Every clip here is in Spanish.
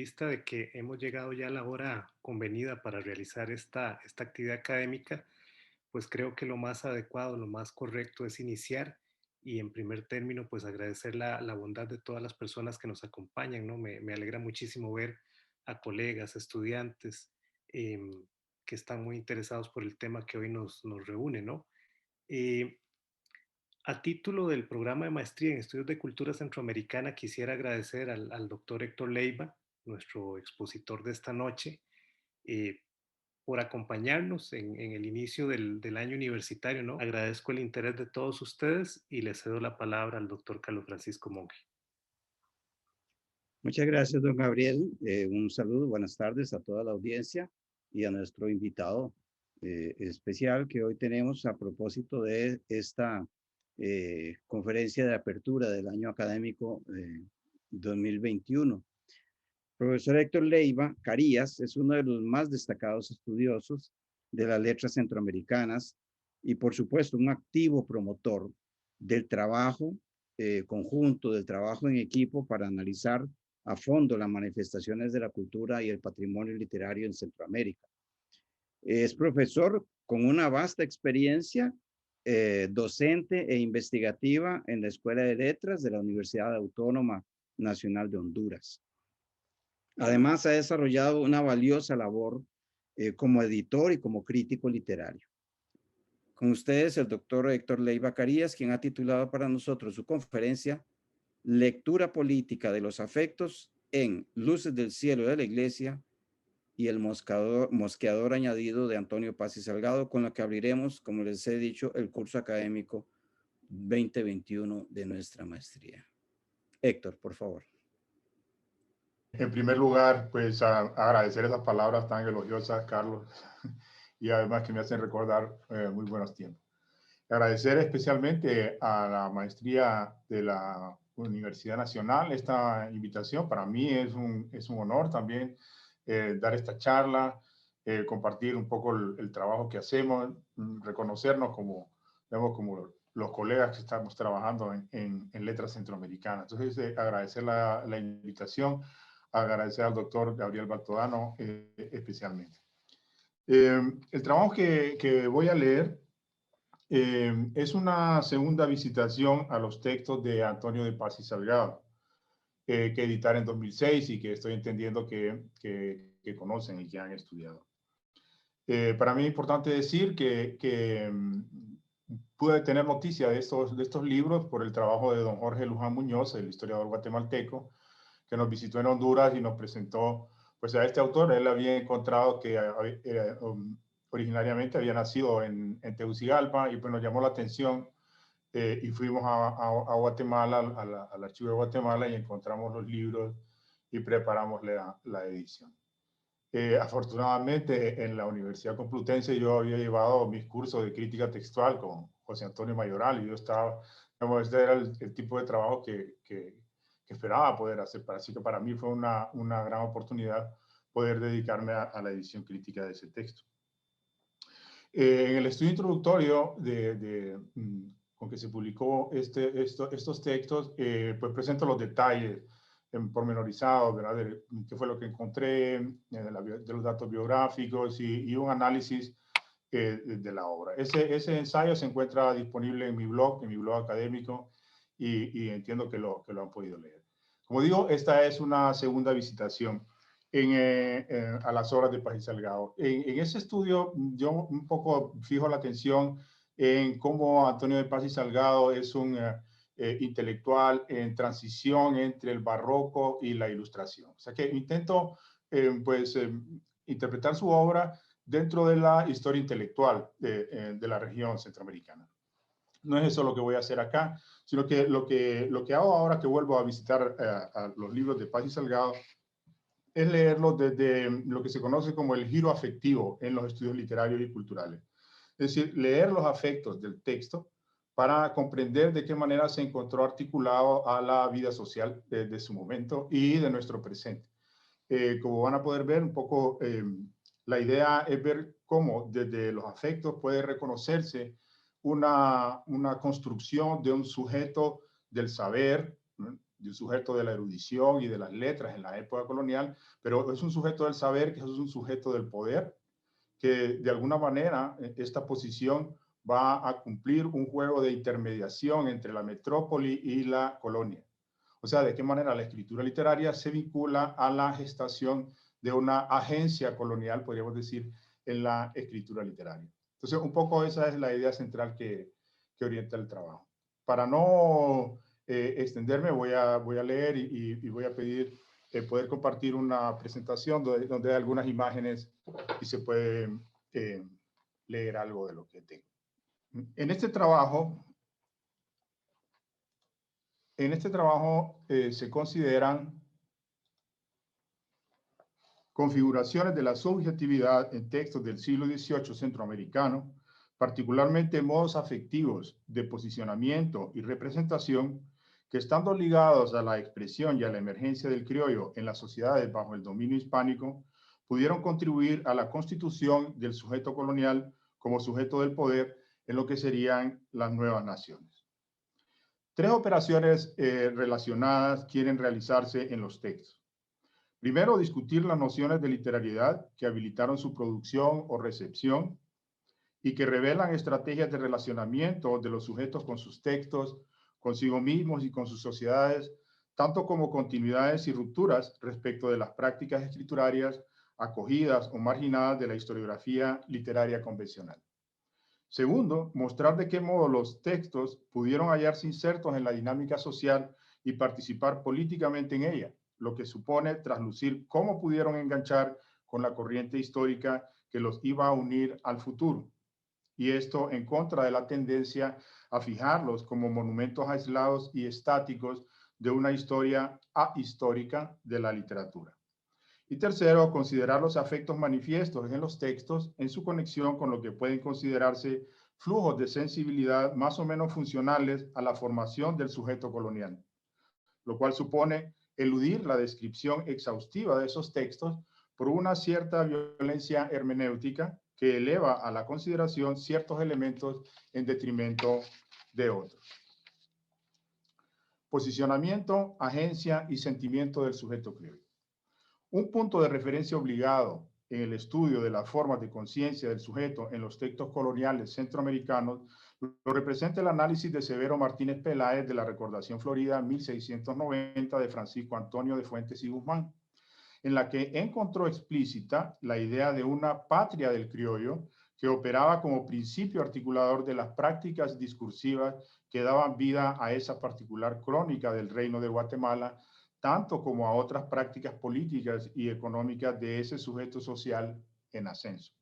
vista de que hemos llegado ya a la hora convenida para realizar esta actividad académica, pues creo que lo más adecuado, lo más correcto es iniciar y en primer término, pues agradecer la bondad de todas las personas que nos acompañan, ¿no? Me alegra muchísimo ver a colegas, estudiantes em, que están muy interesados por el tema que hoy nos reúne, ¿no? Eh, a título del programa de maestría en estudios de cultura centroamericana, quisiera agradecer al doctor Héctor Leiva, nuestro expositor de esta noche, eh, por acompañarnos en el inicio del año universitario, ¿no? Agradezco el interés de todos ustedes y le cedo la palabra al doctor Carlos Francisco Monge. Muchas gracias, don Gabriel. Un saludo, buenas tardes a toda la audiencia y a nuestro invitado especial que hoy tenemos a propósito de esta conferencia de apertura del año académico 2021. Profesor Héctor Leiva Carías es uno de los más destacados estudiosos de las letras centroamericanas y, por supuesto, un activo promotor del trabajo conjunto, del trabajo en equipo para analizar a fondo las manifestaciones de la cultura y el patrimonio literario en Centroamérica. Es profesor con una vasta experiencia docente e investigativa en la Escuela de Letras de la Universidad Autónoma Nacional de Honduras. Además, ha desarrollado una valiosa labor como editor y como crítico literario. Con ustedes, el doctor Héctor Leiva Carías, quien ha titulado para nosotros su conferencia Lectura política de los afectos en Luces del cielo de la iglesia y el mosqueador añadido de Antonio Paz y Salgado, con lo que abriremos, como les he dicho, el curso académico 2021 de nuestra maestría. Héctor, por favor. En primer lugar, pues agradecer esas palabras tan elogiosas, Carlos, y además que me hacen recordar muy buenos tiempos. Agradecer especialmente a la maestría de la Universidad Nacional esta invitación. Para mí es un honor también dar esta charla, compartir un poco el trabajo que hacemos, reconocernos como, digamos, como los colegas que estamos trabajando en letras centroamericanas. Entonces, agradecer la invitación, agradecer al doctor Gabriel Baltodano especialmente. El trabajo que voy a leer es una segunda visitación a los textos de Antonio de Paz y Salgado, que editaron en 2006 y que estoy entendiendo que conocen y que han estudiado. Para mí es importante decir que pude tener noticia de estos libros por el trabajo de don Jorge Luján Muñoz, el historiador guatemalteco, que nos visitó en Honduras y nos presentó pues, a este autor. Él había encontrado que originariamente había nacido en Tegucigalpa y pues nos llamó la atención y fuimos a Guatemala, al archivo de Guatemala y encontramos los libros y preparamos la edición. Afortunadamente en la Universidad Complutense yo había llevado mis cursos de crítica textual con José Antonio Mayoral y yo estaba, digamos, este era el tipo de trabajo que esperaba poder hacer. Así que para mí fue una gran oportunidad poder dedicarme a la edición crítica de ese texto. En el estudio introductorio con que se publicó estos textos, pues presento los detalles pormenorizados, ¿verdad? De qué fue lo que encontré, de los datos biográficos y un análisis de la obra. Ese ensayo se encuentra disponible en mi blog académico y entiendo que lo han podido leer. Como digo, esta es una segunda visitación a las obras de Paz y Salgado. En ese estudio yo un poco fijo la atención en cómo Antonio de Paz y Salgado es un intelectual en transición entre el barroco y la ilustración. O sea que intento interpretar su obra dentro de la historia intelectual de la región centroamericana. No es eso lo que voy a hacer acá, sino que lo que hago ahora que vuelvo a visitar a los libros de Paz y Salgado es leerlos desde lo que se conoce como el giro afectivo en los estudios literarios y culturales. Es decir, leer los afectos del texto para comprender de qué manera se encontró articulado a la vida social de su momento y de nuestro presente. Como van a poder ver un poco, la idea es ver cómo desde los afectos puede reconocerse una construcción de un sujeto del saber, de un sujeto de la erudición y de las letras en la época colonial, pero es un sujeto del saber, que es un sujeto del poder, que de alguna manera esta posición va a cumplir un juego de intermediación entre la metrópoli y la colonia. O sea, de qué manera la escritura literaria se vincula a la gestación de una agencia colonial, podríamos decir, en la escritura literaria. Entonces, un poco esa es la idea central que orienta el trabajo. Para no extenderme, voy a leer y voy a pedir poder compartir una presentación donde hay algunas imágenes y se puede leer algo de lo que tengo. En este trabajo se consideran configuraciones de la subjetividad en textos del siglo XVIII centroamericano, particularmente modos afectivos de posicionamiento y representación que, estando ligados a la expresión y a la emergencia del criollo en las sociedades bajo el dominio hispánico, pudieron contribuir a la constitución del sujeto colonial como sujeto del poder en lo que serían las nuevas naciones. Tres operaciones relacionadas quieren realizarse en los textos. Primero, discutir las nociones de literariedad que habilitaron su producción o recepción y que revelan estrategias de relacionamiento de los sujetos con sus textos, consigo mismos y con sus sociedades, tanto como continuidades y rupturas respecto de las prácticas escriturarias acogidas o marginadas de la historiografía literaria convencional. Segundo, mostrar de qué modo los textos pudieron hallarse insertos en la dinámica social y participar políticamente en ella, lo que supone traslucir cómo pudieron enganchar con la corriente histórica que los iba a unir al futuro. Y esto en contra de la tendencia a fijarlos como monumentos aislados y estáticos de una historia ahistórica de la literatura. Y tercero, considerar los afectos manifiestos en los textos en su conexión con lo que pueden considerarse flujos de sensibilidad más o menos funcionales a la formación del sujeto colonial, lo cual supone eludir la descripción exhaustiva de esos textos por una cierta violencia hermenéutica que eleva a la consideración ciertos elementos en detrimento de otros. Posicionamiento, agencia y sentimiento del sujeto criollo. Un punto de referencia obligado en el estudio de las formas de conciencia del sujeto en los textos coloniales centroamericanos lo representa el análisis de Severo Martínez Peláez de la Recordación Florida 1690 de Francisco Antonio de Fuentes y Guzmán, en la que encontró explícita la idea de una patria del criollo que operaba como principio articulador de las prácticas discursivas que daban vida a esa particular crónica del Reino de Guatemala, tanto como a otras prácticas políticas y económicas de ese sujeto social en ascenso.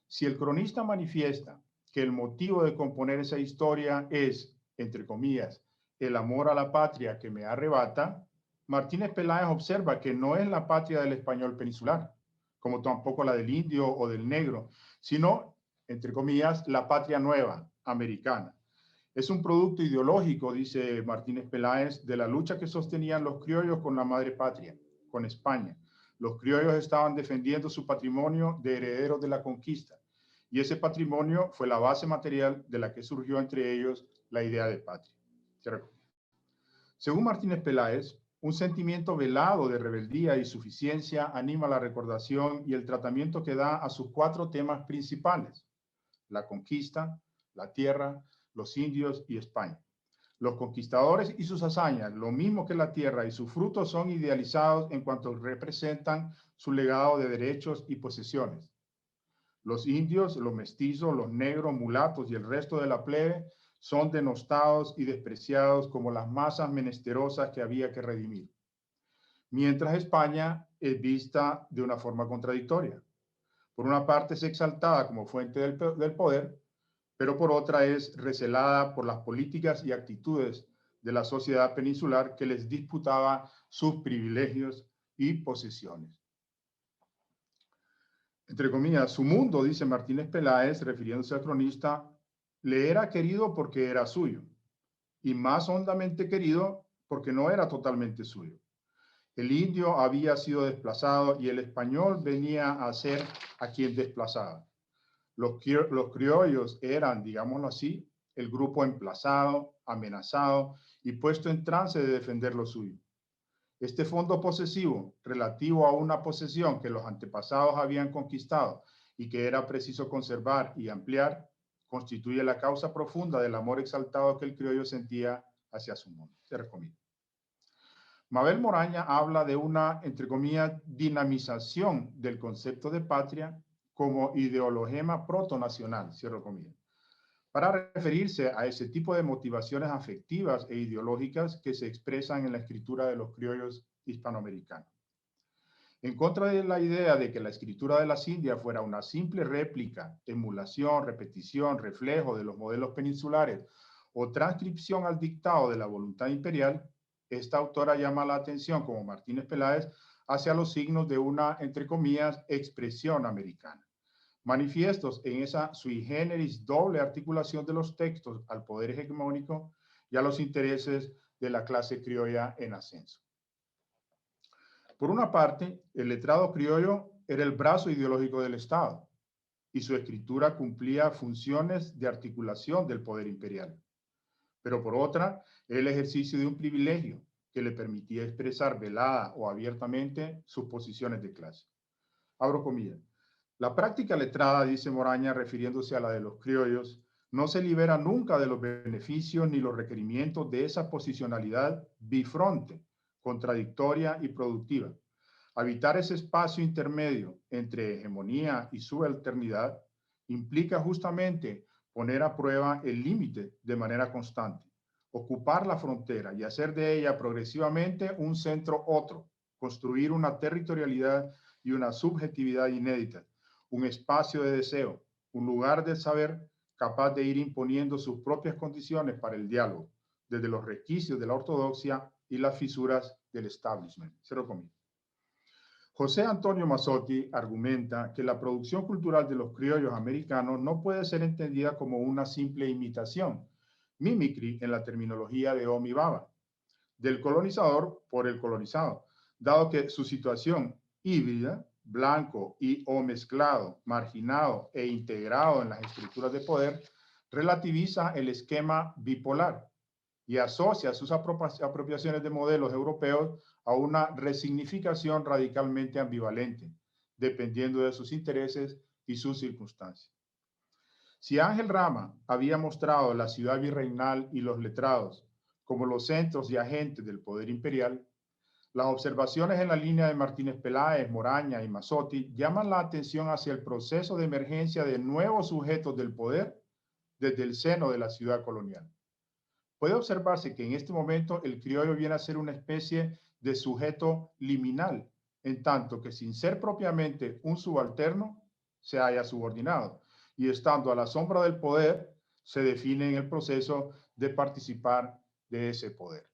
Si el cronista manifiesta que el motivo de componer esa historia es, entre comillas, el amor a la patria que me arrebata, Martínez Peláez observa que no es la patria del español peninsular, como tampoco la del indio o del negro, sino, entre comillas, la patria nueva, americana. Es un producto ideológico, dice Martínez Peláez, de la lucha que sostenían los criollos con la madre patria, con España. Los criollos estaban defendiendo su patrimonio de herederos de la conquista, y ese patrimonio fue la base material de la que surgió entre ellos la idea de patria. Según Martínez Peláez, un sentimiento velado de rebeldía y suficiencia anima la recordación y el tratamiento que da a sus cuatro temas principales: la conquista, la tierra, los indios y España. Los conquistadores y sus hazañas, lo mismo que la tierra y sus frutos, son idealizados en cuanto representan su legado de derechos y posesiones. Los indios, los mestizos, los negros, mulatos y el resto de la plebe son denostados y despreciados como las masas menesterosas que había que redimir. Mientras España es vista de una forma contradictoria. Por una parte es exaltada como fuente del poder, pero por otra es recelada por las políticas y actitudes de la sociedad peninsular que les disputaba sus privilegios y posesiones. Entre comillas, su mundo, dice Martínez Peláez, refiriéndose al cronista, le era querido porque era suyo, y más hondamente querido porque no era totalmente suyo. El indio había sido desplazado y el español venía a ser a quien desplazaba. Los criollos eran, digámoslo así, el grupo emplazado, amenazado y puesto en trance de defender lo suyo. Este fondo posesivo, relativo a una posesión que los antepasados habían conquistado y que era preciso conservar y ampliar, constituye la causa profunda del amor exaltado que el criollo sentía hacia su mundo. Se recomienda. Mabel Moraña habla de una, entre comillas, dinamización del concepto de patria como ideologema protonacional, cierro comillas, para referirse a ese tipo de motivaciones afectivas e ideológicas que se expresan en la escritura de los criollos hispanoamericanos. En contra de la idea de que la escritura de las Indias fuera una simple réplica, emulación, repetición, reflejo de los modelos peninsulares o transcripción al dictado de la voluntad imperial, esta autora llama la atención, como Martínez Peláez, hacia los signos de una, entre comillas, expresión americana, manifiestos en esa sui generis doble articulación de los textos al poder hegemónico y a los intereses de la clase criolla en ascenso. Por una parte, el letrado criollo era el brazo ideológico del Estado y su escritura cumplía funciones de articulación del poder imperial. Pero por otra, era el ejercicio de un privilegio que le permitía expresar velada o abiertamente sus posiciones de clase. Abro comillas. La práctica letrada, dice Moraña, refiriéndose a la de los criollos, no se libera nunca de los beneficios ni los requerimientos de esa posicionalidad bifronte, contradictoria y productiva. Habitar ese espacio intermedio entre hegemonía y subalternidad implica justamente poner a prueba el límite de manera constante, ocupar la frontera y hacer de ella progresivamente un centro otro, construir una territorialidad y una subjetividad inédita, un espacio de deseo, un lugar de saber capaz de ir imponiendo sus propias condiciones para el diálogo, desde los resquicios de la ortodoxia y las fisuras del establishment. Cero comillas. José Antonio Mazzotti argumenta que la producción cultural de los criollos americanos no puede ser entendida como una simple imitación, mimicry en la terminología de Omi Baba, del colonizador por el colonizado, dado que su situación híbrida, blanco y o mezclado, marginado e integrado en las estructuras de poder, relativiza el esquema bipolar y asocia sus apropiaciones de modelos europeos a una resignificación radicalmente ambivalente, dependiendo de sus intereses y sus circunstancias. Si Ángel Rama había mostrado la ciudad virreinal y los letrados como los centros y agentes del poder imperial, las observaciones en la línea de Martínez Peláez, Moraña y Mazzotti llaman la atención hacia el proceso de emergencia de nuevos sujetos del poder desde el seno de la ciudad colonial. Puede observarse que en este momento el criollo viene a ser una especie de sujeto liminal, en tanto que sin ser propiamente un subalterno, se haya subordinado, y estando a la sombra del poder, se define en el proceso de participar de ese poder.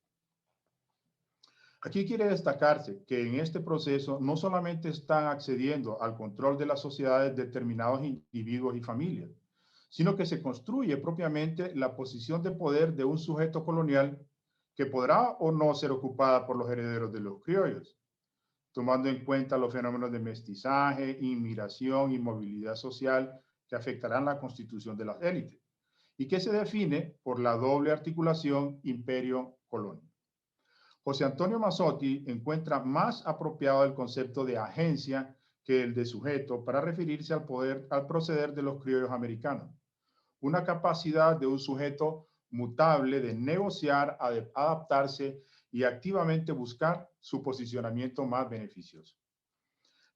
Aquí quiere destacarse que en este proceso no solamente están accediendo al control de las sociedades determinados individuos y familias, sino que se construye propiamente la posición de poder de un sujeto colonial que podrá o no ser ocupada por los herederos de los criollos, tomando en cuenta los fenómenos de mestizaje, inmigración y movilidad social que afectarán la constitución de las élites, y que se define por la doble articulación imperio-colonia. José Antonio Mazzotti encuentra más apropiado el concepto de agencia que el de sujeto para referirse al poder, al proceder de los criollos americanos. Una capacidad de un sujeto mutable de negociar, adaptarse y activamente buscar su posicionamiento más beneficioso.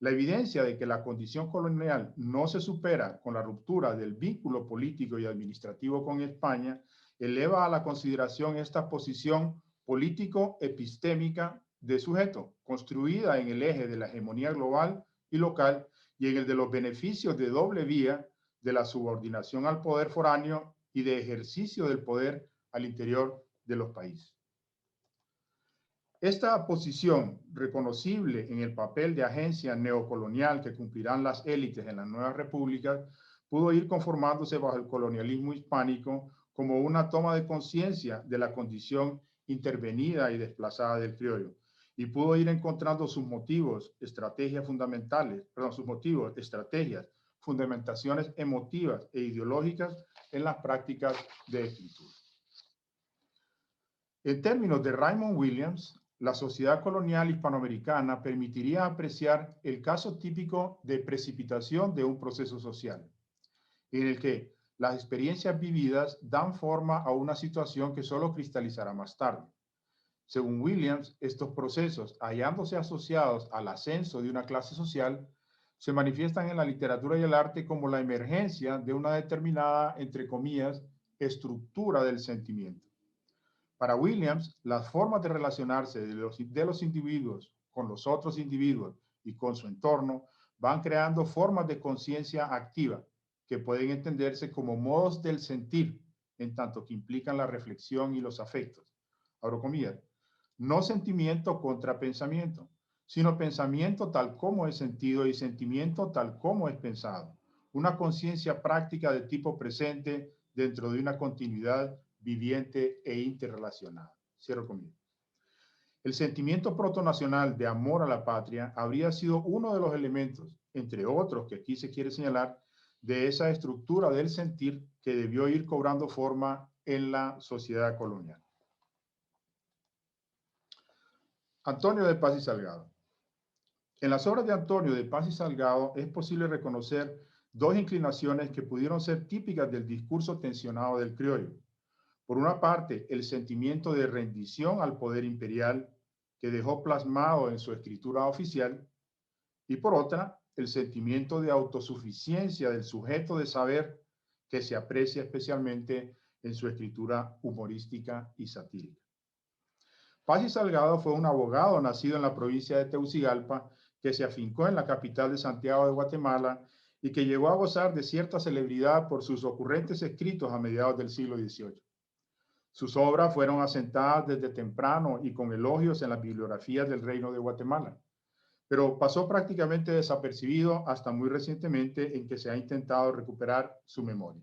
La evidencia de que la condición colonial no se supera con la ruptura del vínculo político y administrativo con España eleva a la consideración esta posición político-epistémica de sujeto, construida en el eje de la hegemonía global y local y en el de los beneficios de doble vía de la subordinación al poder foráneo y de ejercicio del poder al interior de los países. Esta posición, reconocible en el papel de agencia neocolonial que cumplirán las élites en las nuevas repúblicas, pudo ir conformándose bajo el colonialismo hispánico como una toma de conciencia de la condición intervenida y desplazada del criollo, y pudo ir encontrando sus motivos, estrategias fundamentales, fundamentaciones emotivas e ideológicas en las prácticas de escritura. En términos de Raymond Williams, la sociedad colonial hispanoamericana permitiría apreciar el caso típico de precipitación de un proceso social, en el que las experiencias vividas dan forma a una situación que solo cristalizará más tarde. Según Williams, estos procesos, hallándose asociados al ascenso de una clase social, se manifiestan en la literatura y el arte como la emergencia de una determinada, entre comillas, estructura del sentimiento. Para Williams, las formas de relacionarse de los individuos con los otros individuos y con su entorno van creando formas de conciencia activa que pueden entenderse como modos del sentir, en tanto que implican la reflexión y los afectos. Abro comillas. No sentimiento contra pensamiento, sino pensamiento tal como es sentido y sentimiento tal como es pensado. Una conciencia práctica de tipo presente dentro de una continuidad viviente e interrelacionada. Cierro comillas. El sentimiento protonacional de amor a la patria habría sido uno de los elementos, entre otros que aquí se quiere señalar, de esa estructura del sentir que debió ir cobrando forma en la sociedad colonial. Antonio de Paz y Salgado. En las obras de Antonio de Paz y Salgado es posible reconocer dos inclinaciones que pudieron ser típicas del discurso tensionado del criollo. Por una parte, el sentimiento de rendición al poder imperial que dejó plasmado en su escritura oficial, y por otra, el sentimiento de autosuficiencia del sujeto de saber que se aprecia especialmente en su escritura humorística y satírica. Paz y Salgado fue un abogado nacido en la provincia de Tegucigalpa que se afincó en la capital de Santiago de Guatemala y que llegó a gozar de cierta celebridad por sus ocurrentes escritos a mediados del siglo XVIII. Sus obras fueron asentadas desde temprano y con elogios en las bibliografías del Reino de Guatemala, pero pasó prácticamente desapercibido hasta muy recientemente en que se ha intentado recuperar su memoria.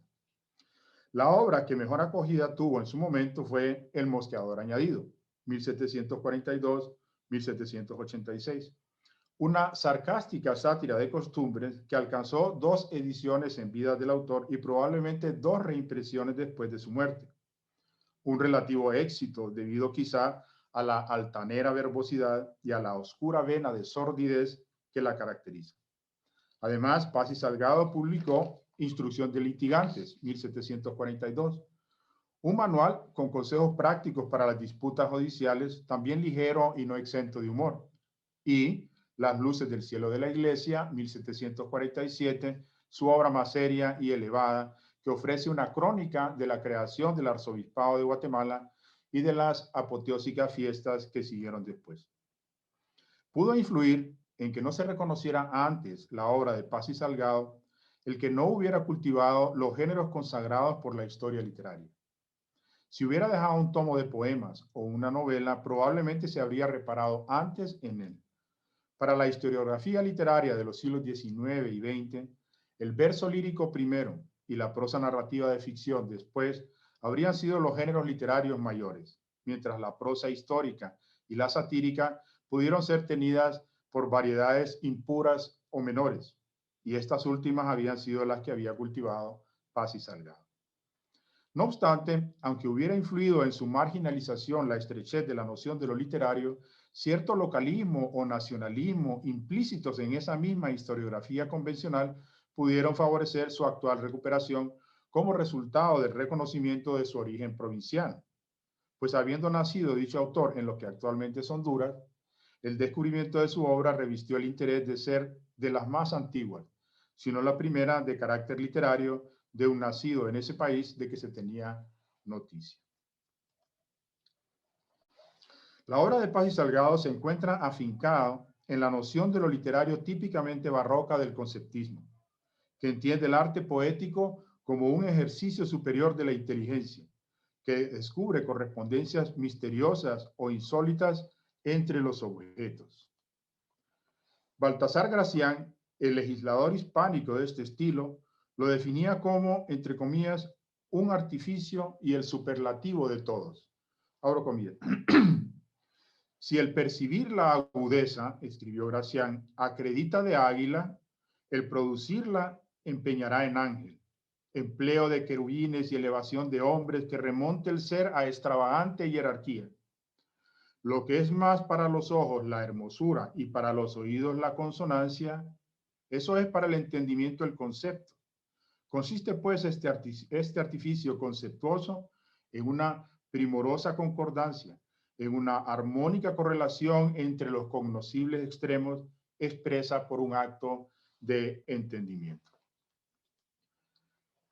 La obra que mejor acogida tuvo en su momento fue El Mosqueador Añadido, 1742-1786, una sarcástica sátira de costumbres que alcanzó 2 ediciones en vida del autor y probablemente 2 reimpresiones después de su muerte. Un relativo éxito debido quizá a la altanera verbosidad y a la oscura vena de sordidez que la caracteriza. Además, Paz y Salgado publicó Instrucción de Litigantes, 1742, un manual con consejos prácticos para las disputas judiciales, también ligero y no exento de humor, y Las Luces del Cielo de la Iglesia, 1747, su obra más seria y elevada, que ofrece una crónica de la creación del Arzobispado de Guatemala y de las apoteósicas fiestas que siguieron después. Pudo influir en que no se reconociera antes la obra de Paz y Salgado el que no hubiera cultivado los géneros consagrados por la historia literaria. Si hubiera dejado un tomo de poemas o una novela, probablemente se habría reparado antes en él. Para la historiografía literaria de los siglos XIX y XX, el verso lírico primero y la prosa narrativa de ficción después habrían sido los géneros literarios mayores, mientras la prosa histórica y la satírica pudieron ser tenidas por variedades impuras o menores, y estas últimas habían sido las que había cultivado Paz y Salgado. No obstante, aunque hubiera influido en su marginalización la estrechez de la noción de lo literario, cierto localismo o nacionalismo implícitos en esa misma historiografía convencional pudieron favorecer su actual recuperación como resultado del reconocimiento de su origen provincial. Pues habiendo nacido dicho autor en lo que actualmente es Honduras, el descubrimiento de su obra revistió el interés de ser de las más antiguas, sino la primera de carácter literario de un nacido en ese país de que se tenía noticia. La obra de Paz y Salgado se encuentra afincada en la noción de lo literario típicamente barroca del conceptismo, que entiende el arte poético como un ejercicio superior de la inteligencia, que descubre correspondencias misteriosas o insólitas entre los objetos. Baltasar Gracián, el legislador hispánico de este estilo, lo definía como, entre comillas, un artificio y el superlativo de todos. Abro comillas. Si el percibir la agudeza, escribió Gracián, acredita de águila, el producirla empeñará en ángel. Empleo de querubines y elevación de hombres que remonte el ser a extravagante jerarquía. Lo que es más para los ojos la hermosura y para los oídos la consonancia, eso es para el entendimiento el concepto. Consiste pues este artificio conceptuoso en una primorosa concordancia, en una armónica correlación entre los cognoscibles extremos expresa por un acto de entendimiento.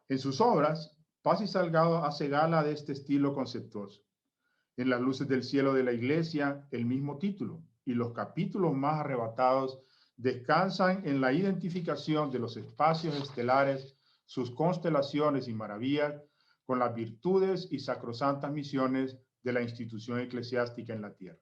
En sus obras, Paz y Salgado hace gala de este estilo conceptuoso. En Las luces del cielo de la iglesia, el mismo título, y los capítulos más arrebatados descansan en la identificación de los espacios estelares, sus constelaciones y maravillas, con las virtudes y sacrosantas misiones de la institución eclesiástica en la tierra.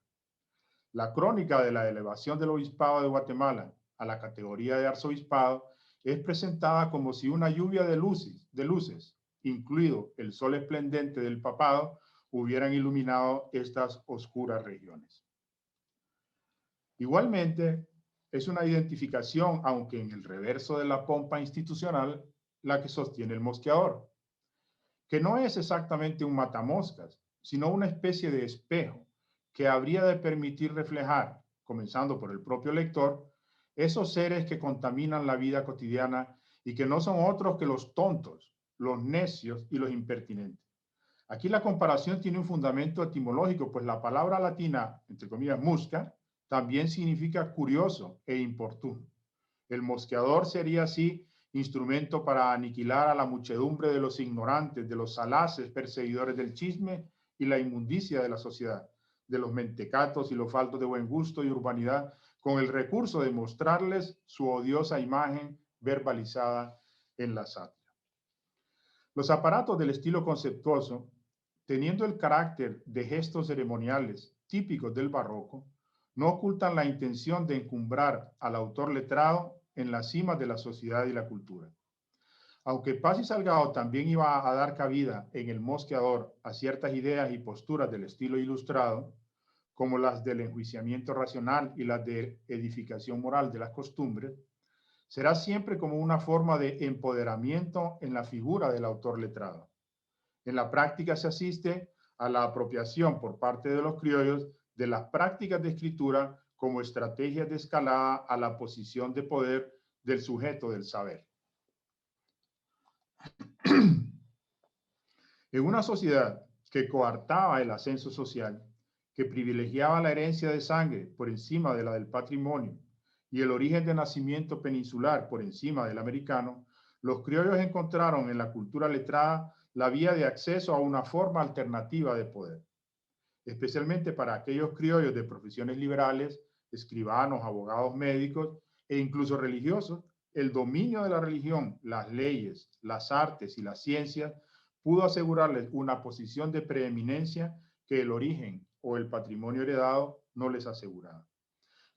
La crónica de la elevación del obispado de Guatemala a la categoría de arzobispado es presentada como si una lluvia de luces, incluido el sol esplendente del papado, hubieran iluminado estas oscuras regiones. Igualmente, es una identificación, aunque en el reverso de la pompa institucional, la que sostiene el mosqueador, que no es exactamente un matamoscas, sino una especie de espejo que habría de permitir reflejar, comenzando por el propio lector, esos seres que contaminan la vida cotidiana y que no son otros que los tontos, los necios y los impertinentes. Aquí la comparación tiene un fundamento etimológico, pues la palabra latina, entre comillas, musca, también significa curioso e importuno. El mosqueador sería así instrumento para aniquilar a la muchedumbre de los ignorantes, de los salaces perseguidores del chisme y la inmundicia de la sociedad, de los mentecatos y los faltos de buen gusto y urbanidad, con el recurso de mostrarles su odiosa imagen verbalizada en la sátira. Los aparatos del estilo conceptuoso, teniendo el carácter de gestos ceremoniales típicos del barroco, no ocultan la intención de encumbrar al autor letrado en la cima de la sociedad y la cultura. Aunque Paz y Salgado también iba a dar cabida en el mosqueador a ciertas ideas y posturas del estilo ilustrado, como las del enjuiciamiento racional y las de edificación moral de las costumbres, será siempre como una forma de empoderamiento en la figura del autor letrado. En la práctica se asiste a la apropiación por parte de los criollos de las prácticas de escritura como estrategias de escalada a la posición de poder del sujeto del saber. En una sociedad que coartaba el ascenso social, que privilegiaba la herencia de sangre por encima de la del patrimonio y el origen de nacimiento peninsular por encima del americano, los criollos encontraron en la cultura letrada la vía de acceso a una forma alternativa de poder, especialmente para aquellos criollos de profesiones liberales, escribanos, abogados, médicos e incluso religiosos. El dominio de la religión, las leyes, las artes y las ciencias pudo asegurarles una posición de preeminencia que el origen o el patrimonio heredado no les aseguraba.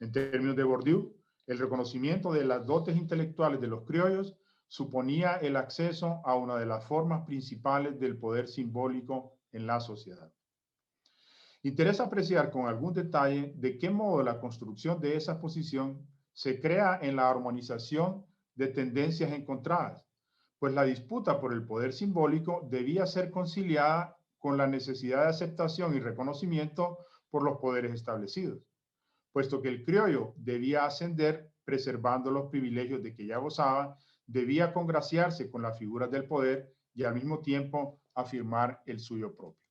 En términos de Bourdieu, el reconocimiento de las dotes intelectuales de los criollos suponía el acceso a una de las formas principales del poder simbólico en la sociedad. Interesa apreciar con algún detalle de qué modo la construcción de esa posición se crea en la armonización de tendencias encontradas, pues la disputa por el poder simbólico debía ser conciliada con la necesidad de aceptación y reconocimiento por los poderes establecidos, puesto que el criollo debía ascender preservando los privilegios de que ya gozaba, debía congraciarse con las figuras del poder y al mismo tiempo afirmar el suyo propio.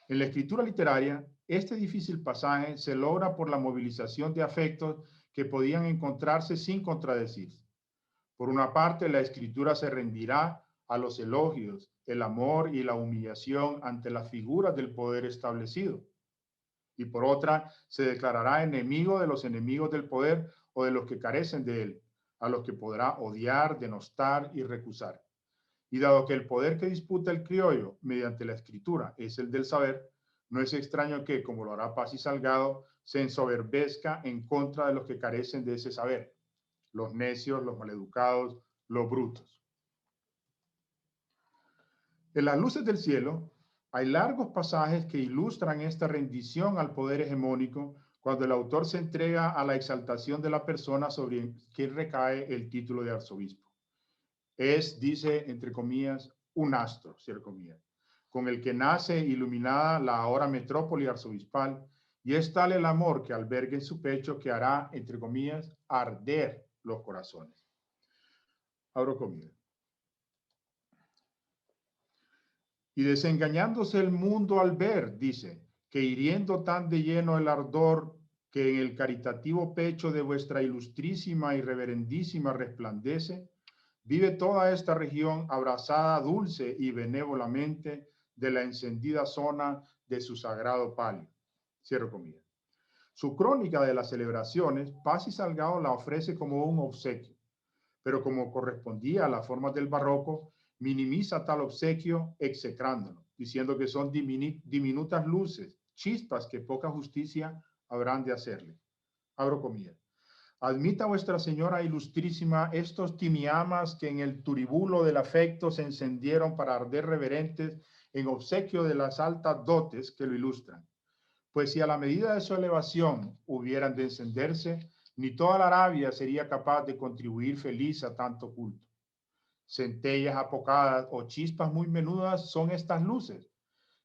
En la escritura literaria, este difícil pasaje se logra por la movilización de afectos que podían encontrarse sin contradecirse. Por una parte, la escritura se rendirá a los elogios, el amor y la humillación ante las figuras del poder establecido. Y por otra, se declarará enemigo de los enemigos del poder o de los que carecen de él, a los que podrá odiar, denostar y recusar. Y dado que el poder que disputa el criollo mediante la escritura es el del saber, no es extraño que, como lo hará Paz y Salgado, se ensoberbezca en contra de los que carecen de ese saber, los necios, los maleducados, los brutos. En Las luces del cielo hay largos pasajes que ilustran esta rendición al poder hegemónico cuando el autor se entrega a la exaltación de la persona sobre quien recae el título de arzobispo. Es, dice, entre comillas, un astro, cierto comillas. con el que nace iluminada la ahora metrópoli arzobispal, y es tal el amor que alberga en su pecho que hará, entre comillas, arder los corazones. Abro comillas. Y desengañándose el mundo al ver, dice, que hiriendo tan de lleno el ardor que en el caritativo pecho de vuestra ilustrísima y reverendísima resplandece, vive toda esta región abrazada dulce y benévolamente de la encendida zona de su sagrado palio. Cierro comillas. Su crónica de las celebraciones, Paz y Salgado la ofrece como un obsequio, pero como correspondía a las formas del barroco, minimiza tal obsequio execrándolo, diciendo que son diminutas luces, chispas que poca justicia habrán de hacerle. Abro comillas. Admita vuestra señora ilustrísima estos timiamas que en el turibulo del afecto se encendieron para arder reverentes en obsequio de las altas dotes que lo ilustran. Pues si a la medida de su elevación hubieran de encenderse, ni toda la Arabia sería capaz de contribuir feliz a tanto culto. Centellas apocadas o chispas muy menudas son estas luces,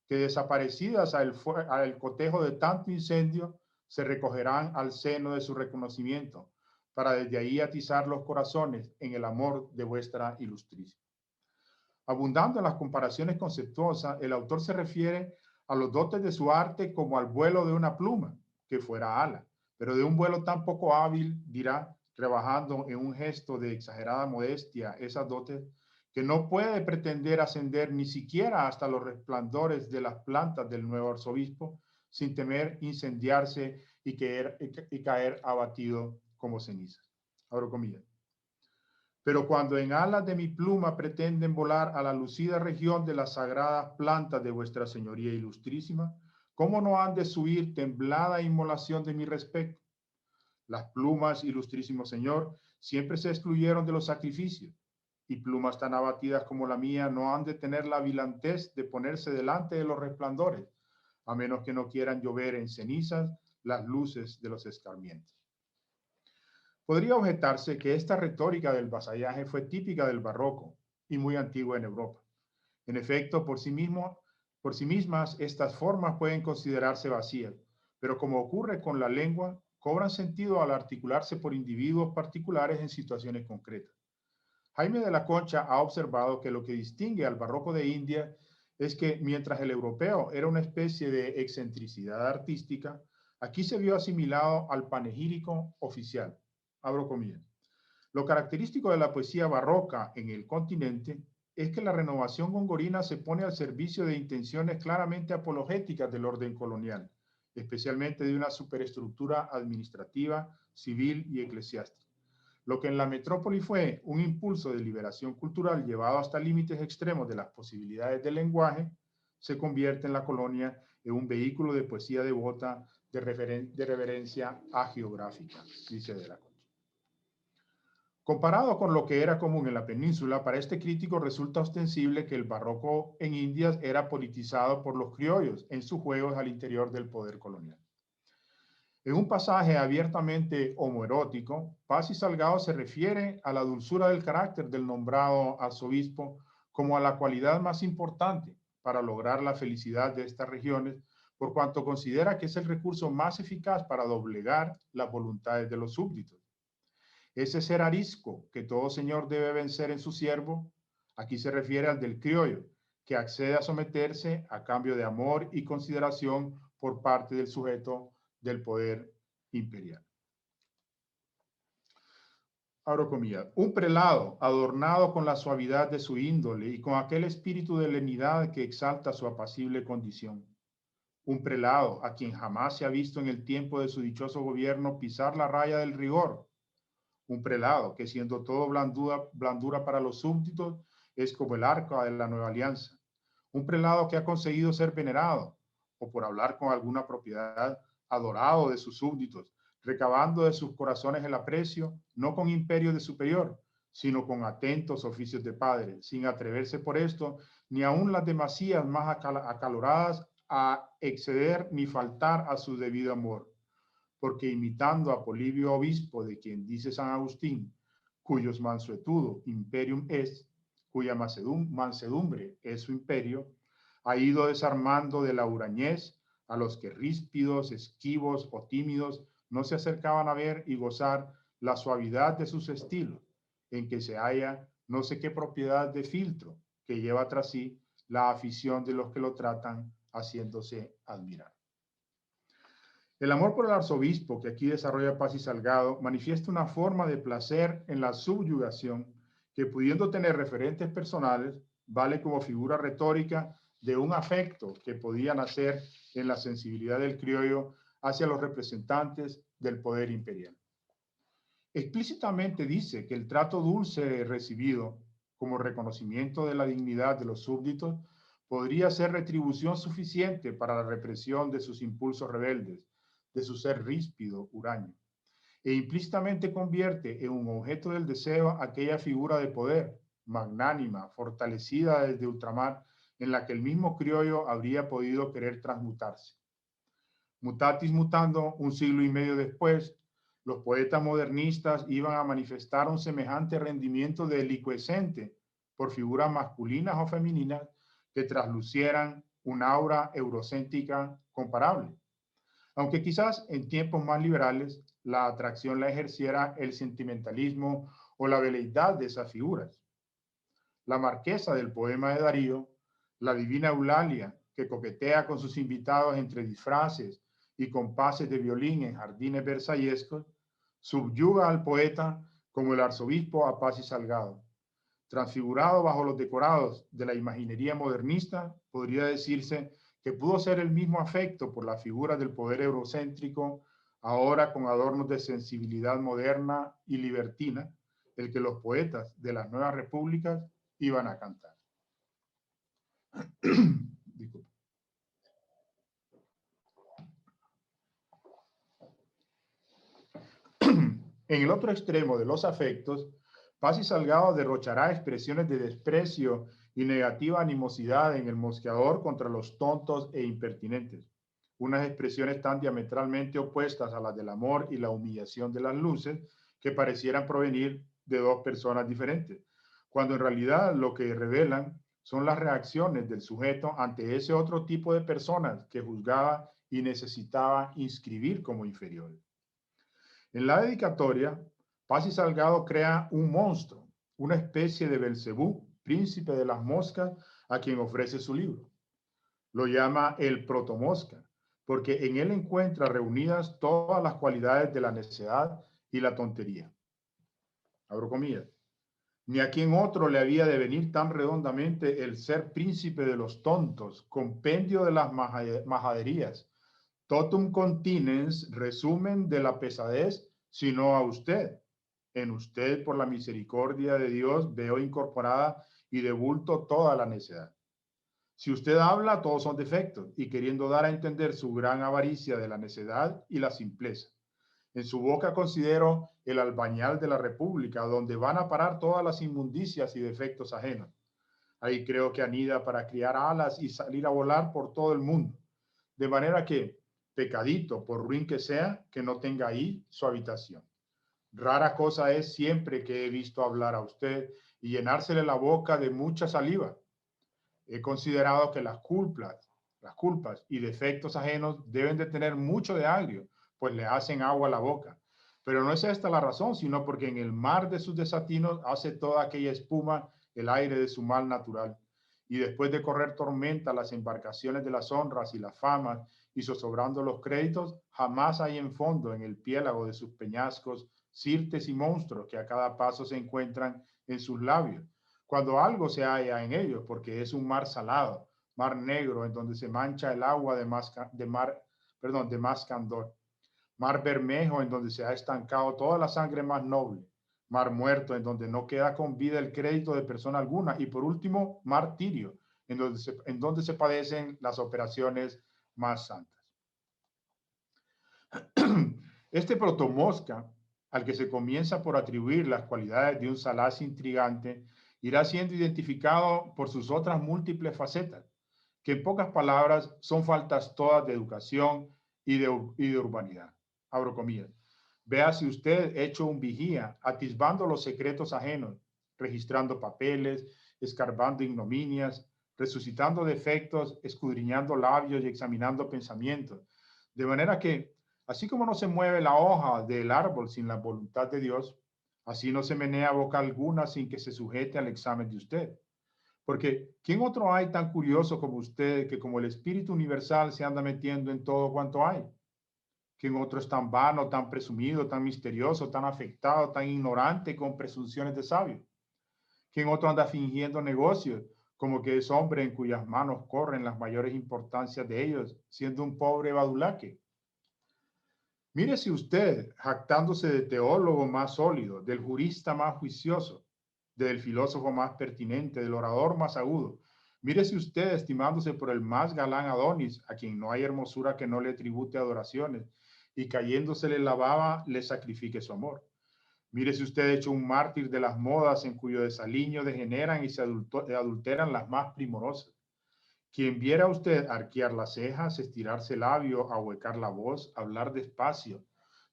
que desaparecidas al cotejo de tanto incendio, se recogerán al seno de su reconocimiento, para desde ahí atizar los corazones en el amor de vuestra ilustrísima. Abundando en las comparaciones conceptuosas, el autor se refiere a los dotes de su arte como al vuelo de una pluma, que fuera ala, pero de un vuelo tan poco hábil, dirá, rebajando en un gesto de exagerada modestia esas dotes, que no puede pretender ascender ni siquiera hasta los resplandores de las plantas del nuevo arzobispo, sin temer incendiarse y caer abatido como ceniza. Abro comillas. Pero cuando en alas de mi pluma pretenden volar a la lucida región de las sagradas plantas de vuestra señoría ilustrísima, ¿cómo no han de subir temblada inmolación de mi respecto? Las plumas, ilustrísimo señor, siempre se excluyeron de los sacrificios, y plumas tan abatidas como la mía no han de tener la vilantez de ponerse delante de los resplandores, a menos que no quieran llover en cenizas las luces de los escarmientos. Podría objetarse que esta retórica del vasallaje fue típica del barroco y muy antigua en Europa. En efecto, por sí mismas, estas formas pueden considerarse vacías, pero como ocurre con la lengua, cobran sentido al articularse por individuos particulares en situaciones concretas. Jaime de la Concha ha observado que lo que distingue al barroco de India es que mientras el europeo era una especie de excentricidad artística, aquí se vio asimilado al panegírico oficial. Abro comillas. Lo característico de la poesía barroca en el continente es que la renovación gongorina se pone al servicio de intenciones claramente apologéticas del orden colonial, especialmente de una superestructura administrativa, civil y eclesiástica. Lo que en la metrópoli fue un impulso de liberación cultural llevado hasta límites extremos de las posibilidades del lenguaje, se convierte en la colonia en un vehículo de poesía devota de reverencia agiográfica, dice de la Concha. Comparado con lo que era común en la península, para este crítico resulta ostensible que el barroco en Indias era politizado por los criollos en sus juegos al interior del poder colonial. En un pasaje abiertamente homoerótico, Paz y Salgado se refiere a la dulzura del carácter del nombrado arzobispo como a la cualidad más importante para lograr la felicidad de estas regiones, por cuanto considera que es el recurso más eficaz para doblegar las voluntades de los súbditos. Ese ser arisco que todo señor debe vencer en su siervo, aquí se refiere al del criollo, que accede a someterse a cambio de amor y consideración por parte del sujeto del poder imperial. Abro comillas. Un prelado adornado con la suavidad de su índole y con aquel espíritu de lenidad que exalta su apacible condición. Un prelado a quien jamás se ha visto en el tiempo de su dichoso gobierno pisar la raya del rigor. Un prelado que siendo todo blandura para los súbditos es como el arca de la nueva alianza. Un prelado que ha conseguido ser venerado o por hablar con alguna propiedad adorado de sus súbditos, recabando de sus corazones el aprecio, no con imperio de superior, sino con atentos oficios de padre, sin atreverse por esto, ni aun las demasías más acaloradas a exceder ni faltar a su debido amor. Porque imitando a Polibio obispo, de quien dice San Agustín, cuyos mansuetudo imperium es, cuya mansedumbre es su imperio, ha ido desarmando de la hurañez a los que ríspidos, esquivos o tímidos no se acercaban a ver y gozar la suavidad de sus estilos, en que se halla no sé qué propiedad de filtro que lleva tras sí la afición de los que lo tratan, haciéndose admirar. El amor por el arzobispo que aquí desarrolla Paz y Salgado manifiesta una forma de placer en la subyugación que, pudiendo tener referentes personales, vale como figura retórica de un afecto que podía nacer en la sensibilidad del criollo hacia los representantes del poder imperial. Explícitamente dice que el trato dulce recibido como reconocimiento de la dignidad de los súbditos podría ser retribución suficiente para la represión de sus impulsos rebeldes, de su ser ríspido, huraño, e implícitamente convierte en un objeto del deseo aquella figura de poder, magnánima, fortalecida desde ultramar, en la que el mismo criollo habría podido querer transmutarse. Mutatis mutando, un siglo y medio después, los poetas modernistas iban a manifestar un semejante rendimiento delicuescente por figuras masculinas o femeninas que traslucieran un aura eurocéntrica comparable. Aunque quizás en tiempos más liberales la atracción la ejerciera el sentimentalismo o la veleidad de esas figuras. La marquesa del poema de Darío, la divina Eulalia, que coquetea con sus invitados entre disfraces y compases de violín en jardines versallescos, subyuga al poeta como el arzobispo a Paz y Salgado. Transfigurado bajo los decorados de la imaginería modernista, podría decirse que pudo ser el mismo afecto por la figura del poder eurocéntrico, ahora con adornos de sensibilidad moderna y libertina, el que los poetas de las nuevas repúblicas iban a cantar. En el otro extremo de los afectos, Paz y Salgado derrochará expresiones de desprecio y negativa animosidad en el mosqueador contra los tontos e impertinentes, unas expresiones tan diametralmente opuestas a las del amor y la humillación de las luces que parecieran provenir de dos personas diferentes, cuando en realidad lo que revelan son las reacciones del sujeto ante ese otro tipo de personas que juzgaba y necesitaba inscribir como inferiores. En la dedicatoria, Paz y Salgado crea un monstruo, una especie de Belcebú, príncipe de las moscas, a quien ofrece su libro. Lo llama el protomosca, porque en él encuentra reunidas todas las cualidades de la necedad y la tontería. Abro comillas. Ni a quien otro le había de venir tan redondamente el ser príncipe de los tontos, compendio de las majaderías, totum continens, resumen de la pesadez, sino a usted. En usted, por la misericordia de Dios, veo incorporada y de bulto toda la necedad. Si usted habla, todos son defectos, y queriendo dar a entender su gran avaricia de la necedad y la simpleza. En su boca considero el albañal de la República, donde van a parar todas las inmundicias y defectos ajenos. Ahí creo que anida para criar alas y salir a volar por todo el mundo. De manera que, pecadito, por ruin que sea, que no tenga ahí su habitación. Rara cosa es siempre que he visto hablar a usted y llenársele la boca de mucha saliva. He considerado que las culpas y defectos ajenos deben de tener mucho de agrio, pues le hacen agua a la boca. Pero no es esta la razón, sino porque en el mar de sus desatinos hace toda aquella espuma el aire de su mal natural. Y después de correr tormenta las embarcaciones de las honras y las famas, y zozobrando los créditos, jamás hay en fondo en el piélago de sus peñascos sirtes y monstruos que a cada paso se encuentran en sus labios. Cuando algo se halla en ellos, porque es un mar salado, mar negro, en donde se mancha el agua de más candor, mar bermejo, en donde se ha estancado toda la sangre más noble, mar muerto, en donde no queda con vida el crédito de persona alguna, y por último, mar tirio, en donde se padecen las operaciones más santas. Este protomosca, al que se comienza por atribuir las cualidades de un salaz intrigante, irá siendo identificado por sus otras múltiples facetas, que en pocas palabras son faltas todas de educación y de urbanidad. Abro comillas. Véase usted hecho un vigía, atisbando los secretos ajenos, registrando papeles, escarbando ignominias, resucitando defectos, escudriñando labios y examinando pensamientos. De manera que, así como no se mueve la hoja del árbol sin la voluntad de Dios, así no se menea boca alguna sin que se sujete al examen de usted. Porque ¿quién otro hay tan curioso como usted que como el Espíritu Universal se anda metiendo en todo cuanto hay? ¿Quién otro es tan vano, tan presumido, tan misterioso, tan afectado, tan ignorante con presunciones de sabio? ¿Quién otro anda fingiendo negocios como que es hombre en cuyas manos corren las mayores importancias de ellos, siendo un pobre badulaque? Mírese usted, jactándose de teólogo más sólido, del jurista más juicioso, del filósofo más pertinente, del orador más agudo. Mírese usted, estimándose por el más galán Adonis, a quien no hay hermosura que no le tribute adoraciones, y cayéndosele la baba, le sacrifique su amor. Mírese usted hecho un mártir de las modas en cuyo desaliño degeneran y se adulteran las más primorosas. Quien viera a usted arquear las cejas, estirarse el labio, ahuecar la voz, hablar despacio,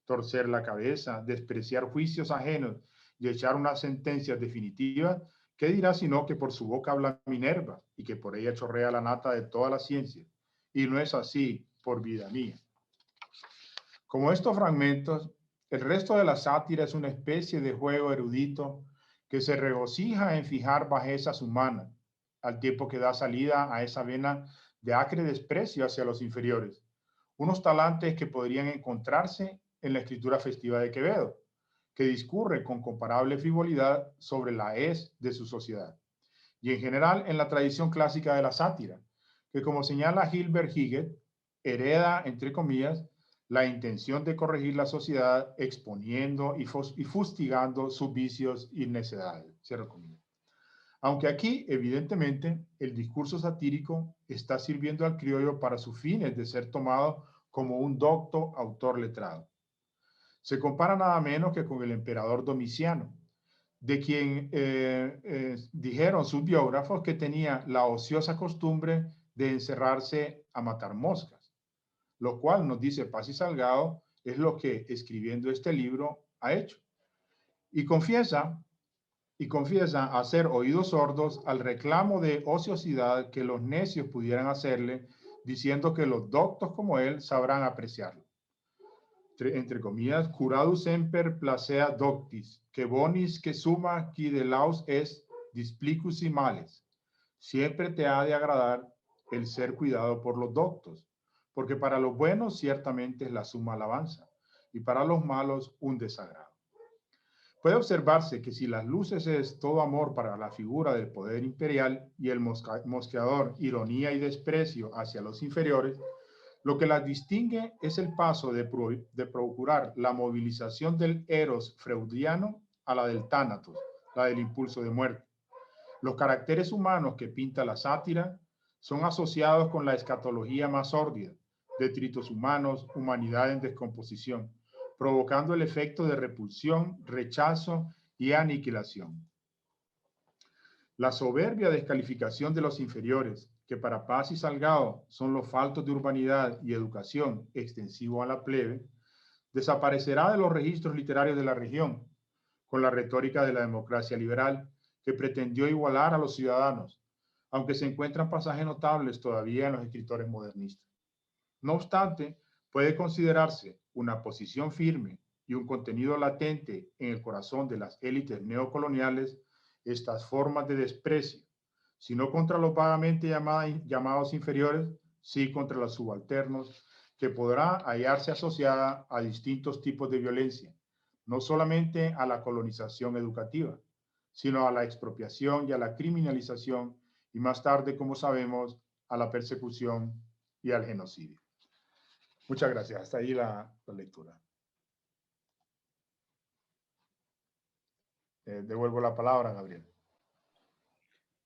torcer la cabeza, despreciar juicios ajenos y echar unas sentencias definitivas, ¿qué dirá sino que por su boca habla Minerva y que por ella chorrea la nata de toda la ciencia? Y no es así, por vida mía. Como estos fragmentos, el resto de la sátira es una especie de juego erudito que se regocija en fijar bajezas humanas, al tiempo que da salida a esa vena de acre desprecio hacia los inferiores, unos talantes que podrían encontrarse en la escritura festiva de Quevedo, que discurre con comparable frivolidad sobre la hez de su sociedad, y en general en la tradición clásica de la sátira, que como señala Gilbert Higgett, hereda, entre comillas, la intención de corregir la sociedad exponiendo y fustigando sus vicios y necedades. Cierro comillas. Aunque aquí, evidentemente, el discurso satírico está sirviendo al criollo para sus fines de ser tomado como un docto autor letrado. Se compara nada menos que con el emperador Domiciano, de quien dijeron sus biógrafos que tenía la ociosa costumbre de encerrarse a matar moscas, lo cual nos dice Paz y Salgado es lo que escribiendo este libro ha hecho. Y confiesa hacer oídos sordos al reclamo de ociosidad que los necios pudieran hacerle, diciendo que los doctos como él sabrán apreciarlo. Entre comillas, curadus semper placea doctis, que bonis que suma qui de laus es displicus y males. Siempre te ha de agradar el ser cuidado por los doctos, porque para los buenos ciertamente es la suma alabanza, y para los malos un desagrado. Puede observarse que si las luces es todo amor para la figura del poder imperial y el mosqueador ironía y desprecio hacia los inferiores, lo que las distingue es el paso de procurar la movilización del eros freudiano a la del tánatos, la del impulso de muerte. Los caracteres humanos que pinta la sátira son asociados con la escatología más sórdida, detritos humanos, humanidad en descomposición, provocando el efecto de repulsión, rechazo y aniquilación. La soberbia descalificación de los inferiores, que para Paz y Salgado son los faltos de urbanidad y educación extensivo a la plebe, desaparecerá de los registros literarios de la región, con la retórica de la democracia liberal, que pretendió igualar a los ciudadanos, aunque se encuentran pasajes notables todavía en los escritores modernistas. No obstante, puede considerarse una posición firme y un contenido latente en el corazón de las élites neocoloniales estas formas de desprecio, si no contra los vagamente llamados inferiores, sí contra los subalternos, que podrá hallarse asociada a distintos tipos de violencia, no solamente a la colonización educativa, sino a la expropiación y a la criminalización, y más tarde, como sabemos, a la persecución y al genocidio. Muchas gracias. Hasta ahí la lectura. Devuelvo la palabra a Gabriel.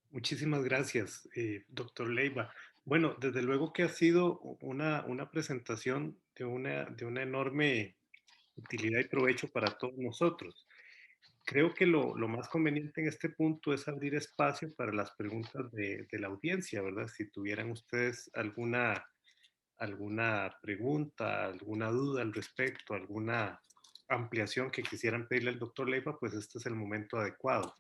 Muchísimas gracias, doctor Leiva. Bueno, desde luego que ha sido una presentación de una enorme utilidad y provecho para todos nosotros. Creo que lo más conveniente en este punto es abrir espacio para las preguntas de la audiencia, ¿verdad? Si tuvieran ustedes alguna pregunta, alguna duda al respecto, alguna ampliación que quisieran pedirle al doctor Leiva, pues este es el momento adecuado.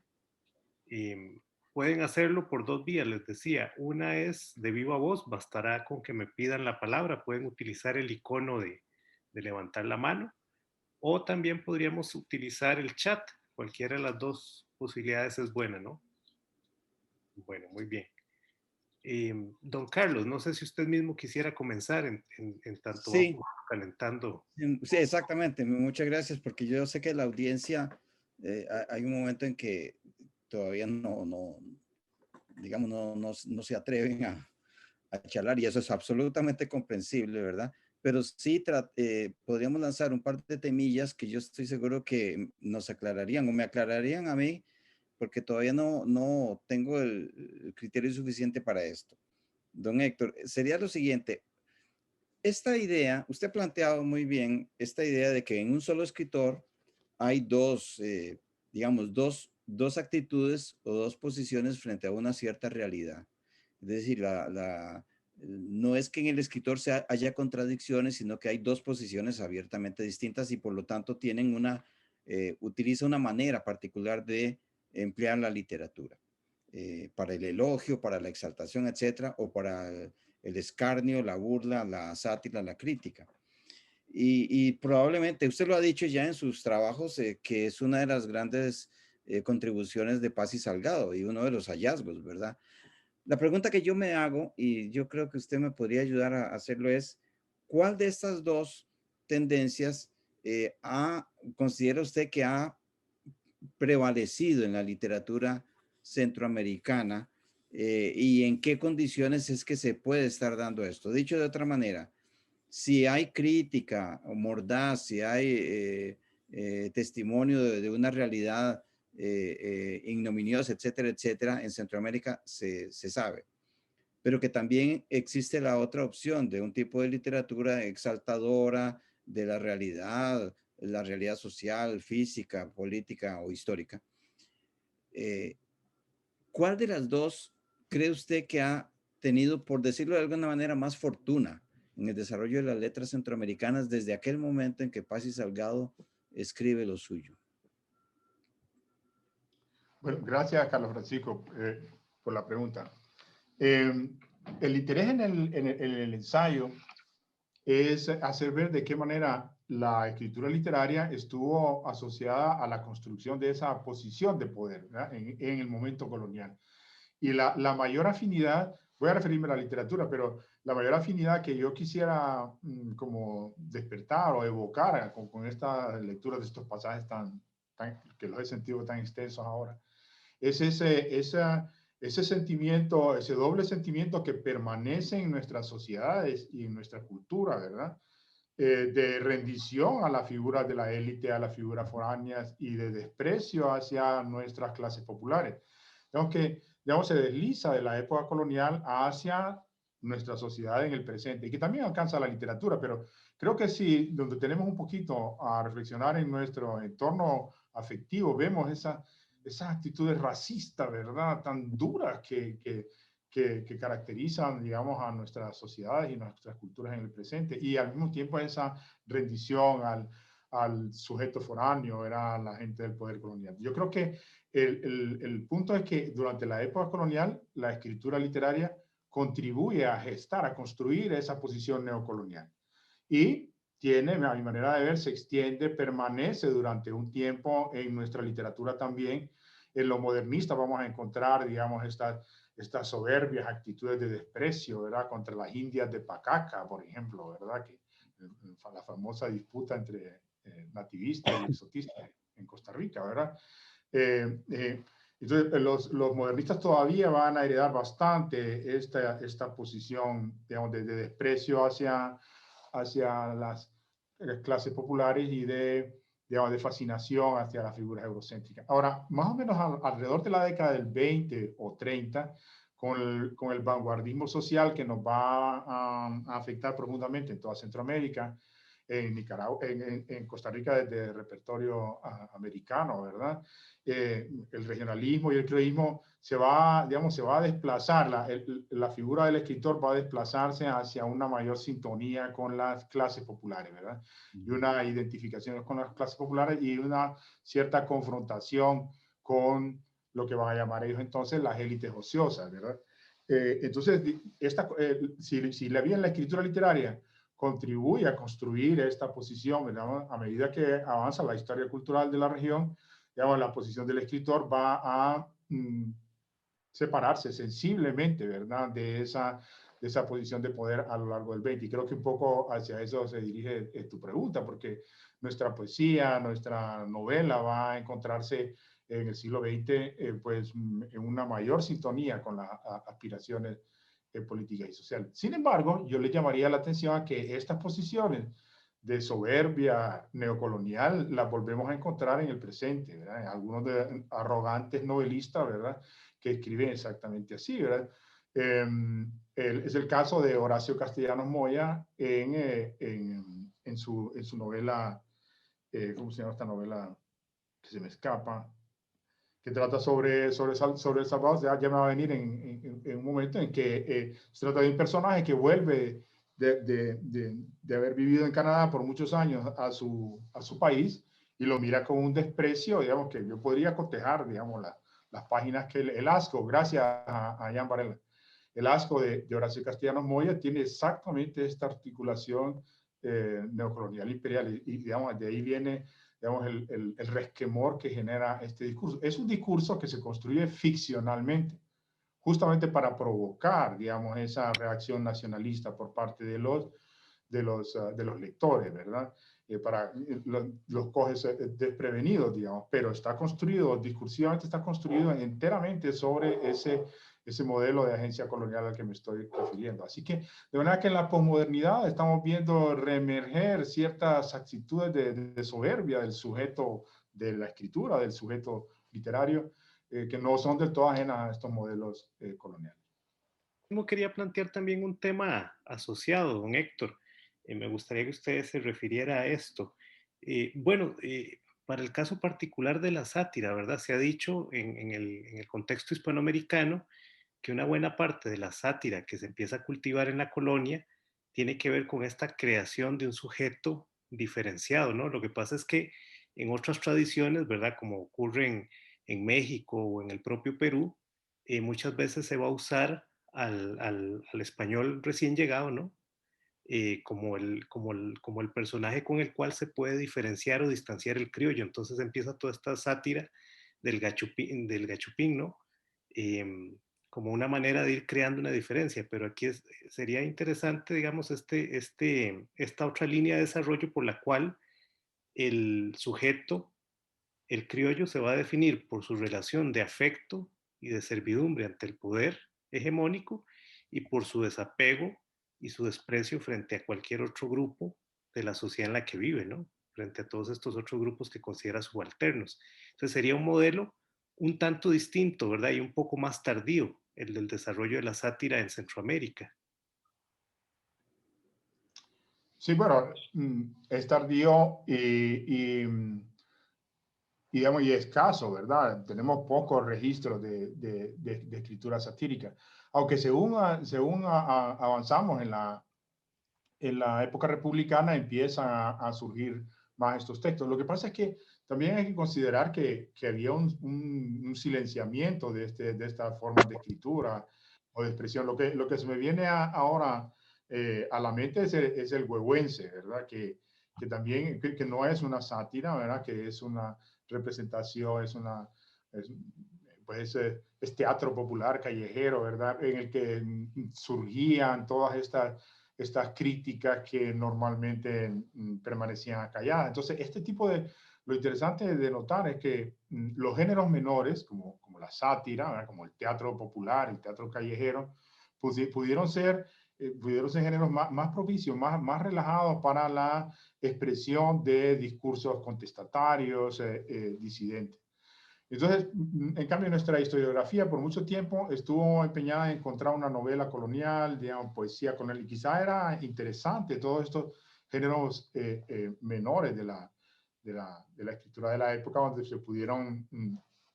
Y pueden hacerlo por dos vías, les decía. Una es de viva voz, bastará con que me pidan la palabra, pueden utilizar el icono de levantar la mano, o también podríamos utilizar el chat. Cualquiera de las dos posibilidades es buena, ¿no? Bueno, muy bien. Don Carlos, no sé si usted mismo quisiera comenzar en tanto Sí, vamos calentando. sí, exactamente. Muchas gracias, porque yo sé que la audiencia, hay un momento en que todavía digamos, no se atreven a charlar y eso es absolutamente comprensible, ¿verdad? Pero sí podríamos lanzar un par de temillas que yo estoy seguro que nos aclararían o me aclararían a mí, porque todavía no tengo el criterio suficiente para esto. Don Héctor, sería lo siguiente. Esta idea, usted ha planteado muy bien esta idea de que en un solo escritor hay digamos, dos actitudes o dos posiciones frente a una cierta realidad. Es decir, no es que en el escritor haya contradicciones, sino que hay dos posiciones abiertamente distintas y por lo tanto utiliza una manera particular de emplear la literatura. Para el elogio, para la exaltación, etcétera, o para el escarnio, la burla, la sátira, la crítica. Y probablemente, usted lo ha dicho ya en sus trabajos, que es una de las grandes contribuciones de Paz y Salgado y uno de los hallazgos, ¿verdad? La pregunta que yo me hago, y yo creo que usted me podría ayudar a hacerlo, es, ¿cuál de estas dos tendencias considera usted que ha prevalecido en la literatura centroamericana y en qué condiciones es que se puede estar dando esto? Dicho de otra manera, si hay crítica o mordaz, si hay testimonio de una realidad ignominiosa, etcétera, etcétera, en Centroamérica se sabe. Pero que también existe la otra opción de un tipo de literatura exaltadora de la realidad social, física, política o histórica. ¿Cuál de las dos cree usted que ha tenido, por decirlo de alguna manera, más fortuna en el desarrollo de las letras centroamericanas desde aquel momento en que Paz y Salgado escribe lo suyo? Bueno, gracias, Carlos Francisco, por la pregunta. El interés en el ensayo es hacer ver de qué manera la escritura literaria estuvo asociada a la construcción de esa posición de poder en el momento colonial. Y la mayor afinidad, voy a referirme a la literatura, pero la mayor afinidad que yo quisiera como despertar o evocar con esta lectura de estos pasajes que los he sentido tan extensos ahora, es ese sentimiento, ese doble sentimiento que permanece en nuestras sociedades y en nuestra cultura, ¿verdad? De rendición a la figura de la élite, a las figuras foráneas y de desprecio hacia nuestras clases populares. Digamos, se desliza de la época colonial hacia nuestra sociedad en el presente y que también alcanza la literatura, pero creo que sí, donde tenemos un poquito a reflexionar en nuestro entorno afectivo, vemos esas actitudes racistas, ¿verdad? Tan duras que caracterizan, digamos, a nuestras sociedades y nuestras culturas en el presente, y al mismo tiempo esa rendición al sujeto foráneo, era la gente del poder colonial. Yo creo que el punto es que durante la época colonial, la escritura literaria contribuye a gestar, a construir esa posición neocolonial. Y tiene, a mi manera de ver, se extiende, permanece durante un tiempo en nuestra literatura también. En lo modernista vamos a encontrar, digamos, estas soberbias actitudes de desprecio, ¿verdad? Contra las indias de Pacaca, por ejemplo, ¿verdad? Que la famosa disputa entre nativistas y exotistas en Costa Rica, ¿verdad? Entonces, los modernistas todavía van a heredar bastante esta posición, digamos, de desprecio hacia las clases populares y digamos, de fascinación hacia las figuras eurocéntricas. Ahora, más o menos alrededor de la década del 20 o 30, con el vanguardismo social que nos va a afectar profundamente en toda Centroamérica, en Nicaragua, en Costa Rica desde el repertorio americano, ¿verdad? El regionalismo y el criollismo digamos, se va a desplazar, la figura del escritor va a desplazarse hacia una mayor sintonía con las clases populares, ¿verdad? Y una identificación con las clases populares y una cierta confrontación con lo que van a llamar ellos entonces las élites ociosas, ¿verdad? Entonces, si la bien la escritura literaria contribuye a construir esta posición, ¿verdad? A medida que avanza la historia cultural de la región, digamos, la posición del escritor va a separarse sensiblemente, ¿verdad? De esa posición de poder a lo largo del 20. Y creo que un poco hacia eso se dirige tu pregunta, porque nuestra poesía, nuestra novela va a encontrarse en el siglo XX, pues, en una mayor sintonía con las aspiraciones políticas y sociales. Sin embargo, yo le llamaría la atención a que estas posiciones de soberbia neocolonial las volvemos a encontrar en el presente, ¿verdad? Algunos de arrogantes novelistas, ¿verdad?, que escriben exactamente así, ¿verdad? Es el caso de Horacio Castellanos Moya en su novela, ¿cómo se llama esta novela que se me escapa? Que trata sobre El Salvador. Ya me va a venir en un momento en que se trata de un personaje que vuelve de haber vivido en Canadá por muchos años a su país y lo mira con un desprecio, digamos, que yo podría cotejar, digamos, las páginas que el asco, gracias a Jan Varela. El asco de Horacio Castellanos Moya tiene exactamente esta articulación neocolonial imperial y, digamos, de ahí viene, digamos, el resquemor que genera este discurso. Es un discurso que se construye ficcionalmente, justamente para provocar, digamos, esa reacción nacionalista por parte de los lectores, ¿verdad? Para los coges desprevenidos, digamos, pero está construido, discursivamente está construido enteramente sobre ese modelo de agencia colonial al que me estoy refiriendo. Así que, de manera que en la posmodernidad estamos viendo reemerger ciertas actitudes de soberbia del sujeto de la escritura, del sujeto literario, que no son del todo ajenas a estos modelos coloniales. Como quería plantear también un tema asociado, don Héctor. Me gustaría que usted se refiriera a esto. Bueno, para el caso particular de la sátira, ¿verdad? Se ha dicho en el contexto hispanoamericano que una buena parte de la sátira que se empieza a cultivar en la colonia tiene que ver con esta creación de un sujeto diferenciado, ¿no? Lo que pasa es que en otras tradiciones, ¿verdad? Como ocurre en México o en el propio Perú, muchas veces se va a usar al español recién llegado, ¿no? Como el personaje con el cual se puede diferenciar o distanciar el criollo. Entonces empieza toda esta sátira del gachupín, ¿no? Em, como una manera de ir creando una diferencia, pero aquí sería interesante, digamos, esta otra línea de desarrollo por la cual el sujeto, el criollo, se va a definir por su relación de afecto y de servidumbre ante el poder hegemónico y por su desapego y su desprecio frente a cualquier otro grupo de la sociedad en la que vive, ¿no? Frente a todos estos otros grupos que considera subalternos. Entonces sería un modelo un tanto distinto, ¿verdad? Y un poco más tardío, el del desarrollo de la sátira en Centroamérica. Sí, bueno, es tardío digamos, y escaso, ¿verdad? Tenemos pocos registros de escritura satírica. Aunque según avanzamos en la época republicana empiezan a surgir más estos textos. Lo que pasa es que también hay que considerar que había un silenciamiento de estas formas de escritura o de expresión. Lo que se me viene ahora a la mente es el huehuense, ¿verdad? Que también, que no es una sátira, ¿verdad? Que es una representación, es, pues, es teatro popular callejero, ¿verdad? En el que surgían todas estas críticas que normalmente permanecían calladas. Entonces, lo interesante de notar es que los géneros menores, como la sátira, ¿verdad? Como el teatro popular, el teatro callejero, pudieron ser géneros más propicios, más relajados para la expresión de discursos contestatarios, disidentes. Entonces, en cambio, nuestra historiografía por mucho tiempo estuvo empeñada en encontrar una novela colonial, digamos, poesía colonial, y quizá era interesante todos estos géneros menores de la escritura de la época, donde se pudieron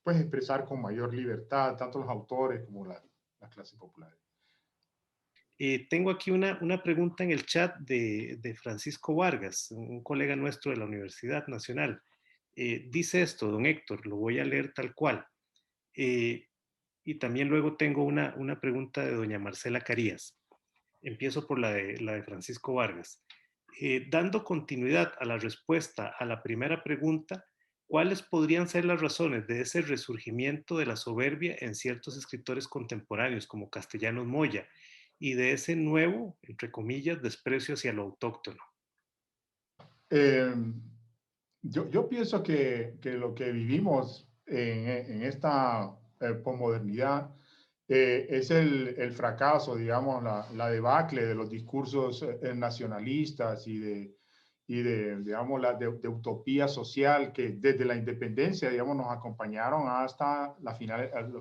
pues, expresar con mayor libertad, tanto los autores como las clases populares. Tengo aquí una pregunta en el chat de Francisco Vargas, un colega nuestro de la Universidad Nacional. Dice esto, don Héctor, lo voy a leer tal cual. Eh, y también luego tengo una pregunta de doña Marcela Carías. Empiezo por la de Francisco Vargas. Dando continuidad a la respuesta a la primera pregunta, ¿cuáles podrían ser las razones de ese resurgimiento de la soberbia en ciertos escritores contemporáneos como Castellanos Moya y de ese nuevo, entre comillas, desprecio hacia lo autóctono? Eh, yo pienso que lo que vivimos en esta posmodernidad es el fracaso, digamos, la debacle de los discursos nacionalistas digamos, de utopía social que desde la independencia, digamos, nos acompañaron hasta los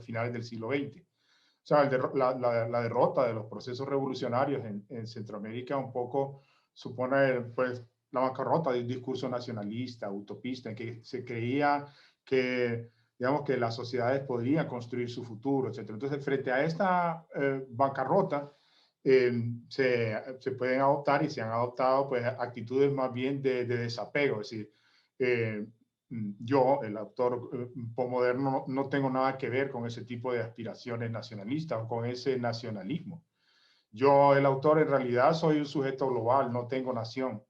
finales del siglo XX. O sea, la derrota de los procesos revolucionarios en Centroamérica un poco supone, pues, la bancarrota de un discurso nacionalista, utopista, en que se creía que, digamos, que las sociedades podrían construir su futuro, etc. Entonces, frente a esta bancarrota, se pueden adoptar y se han adoptado, pues, actitudes más bien de desapego, es decir, eh, yo, el autor posmoderno, no tengo nada que ver con ese tipo de aspiraciones nacionalistas o con ese nacionalismo. Yo, el autor, en realidad soy un sujeto global, no tengo nación.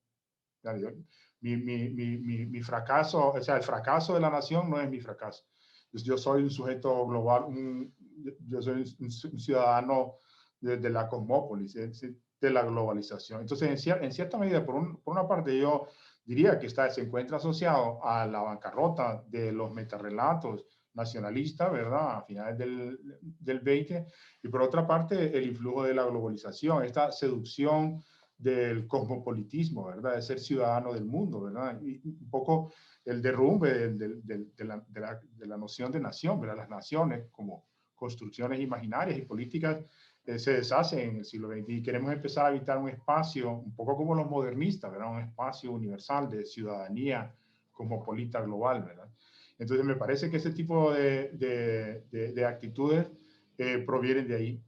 Mi fracaso, o sea, el fracaso de la nación no es mi fracaso. Yo soy un sujeto global, yo soy un ciudadano de la cosmópolis, de la globalización. Entonces, en cierta medida, por una parte, yo diría que se encuentra asociado a la bancarrota de los metarrelatos nacionalistas, ¿verdad? A finales del 20, y por otra parte, el influjo de la globalización, esta seducción del cosmopolitismo, ¿verdad? De ser ciudadano del mundo, ¿verdad? Y un poco el derrumbe de la noción de nación, ¿verdad? Las naciones como construcciones imaginarias y políticas se deshacen en el siglo XX y queremos empezar a habitar un espacio, un poco como los modernistas, ¿verdad? Un espacio universal de ciudadanía cosmopolita global, ¿verdad? Entonces me parece que ese tipo de actitudes provienen de ahí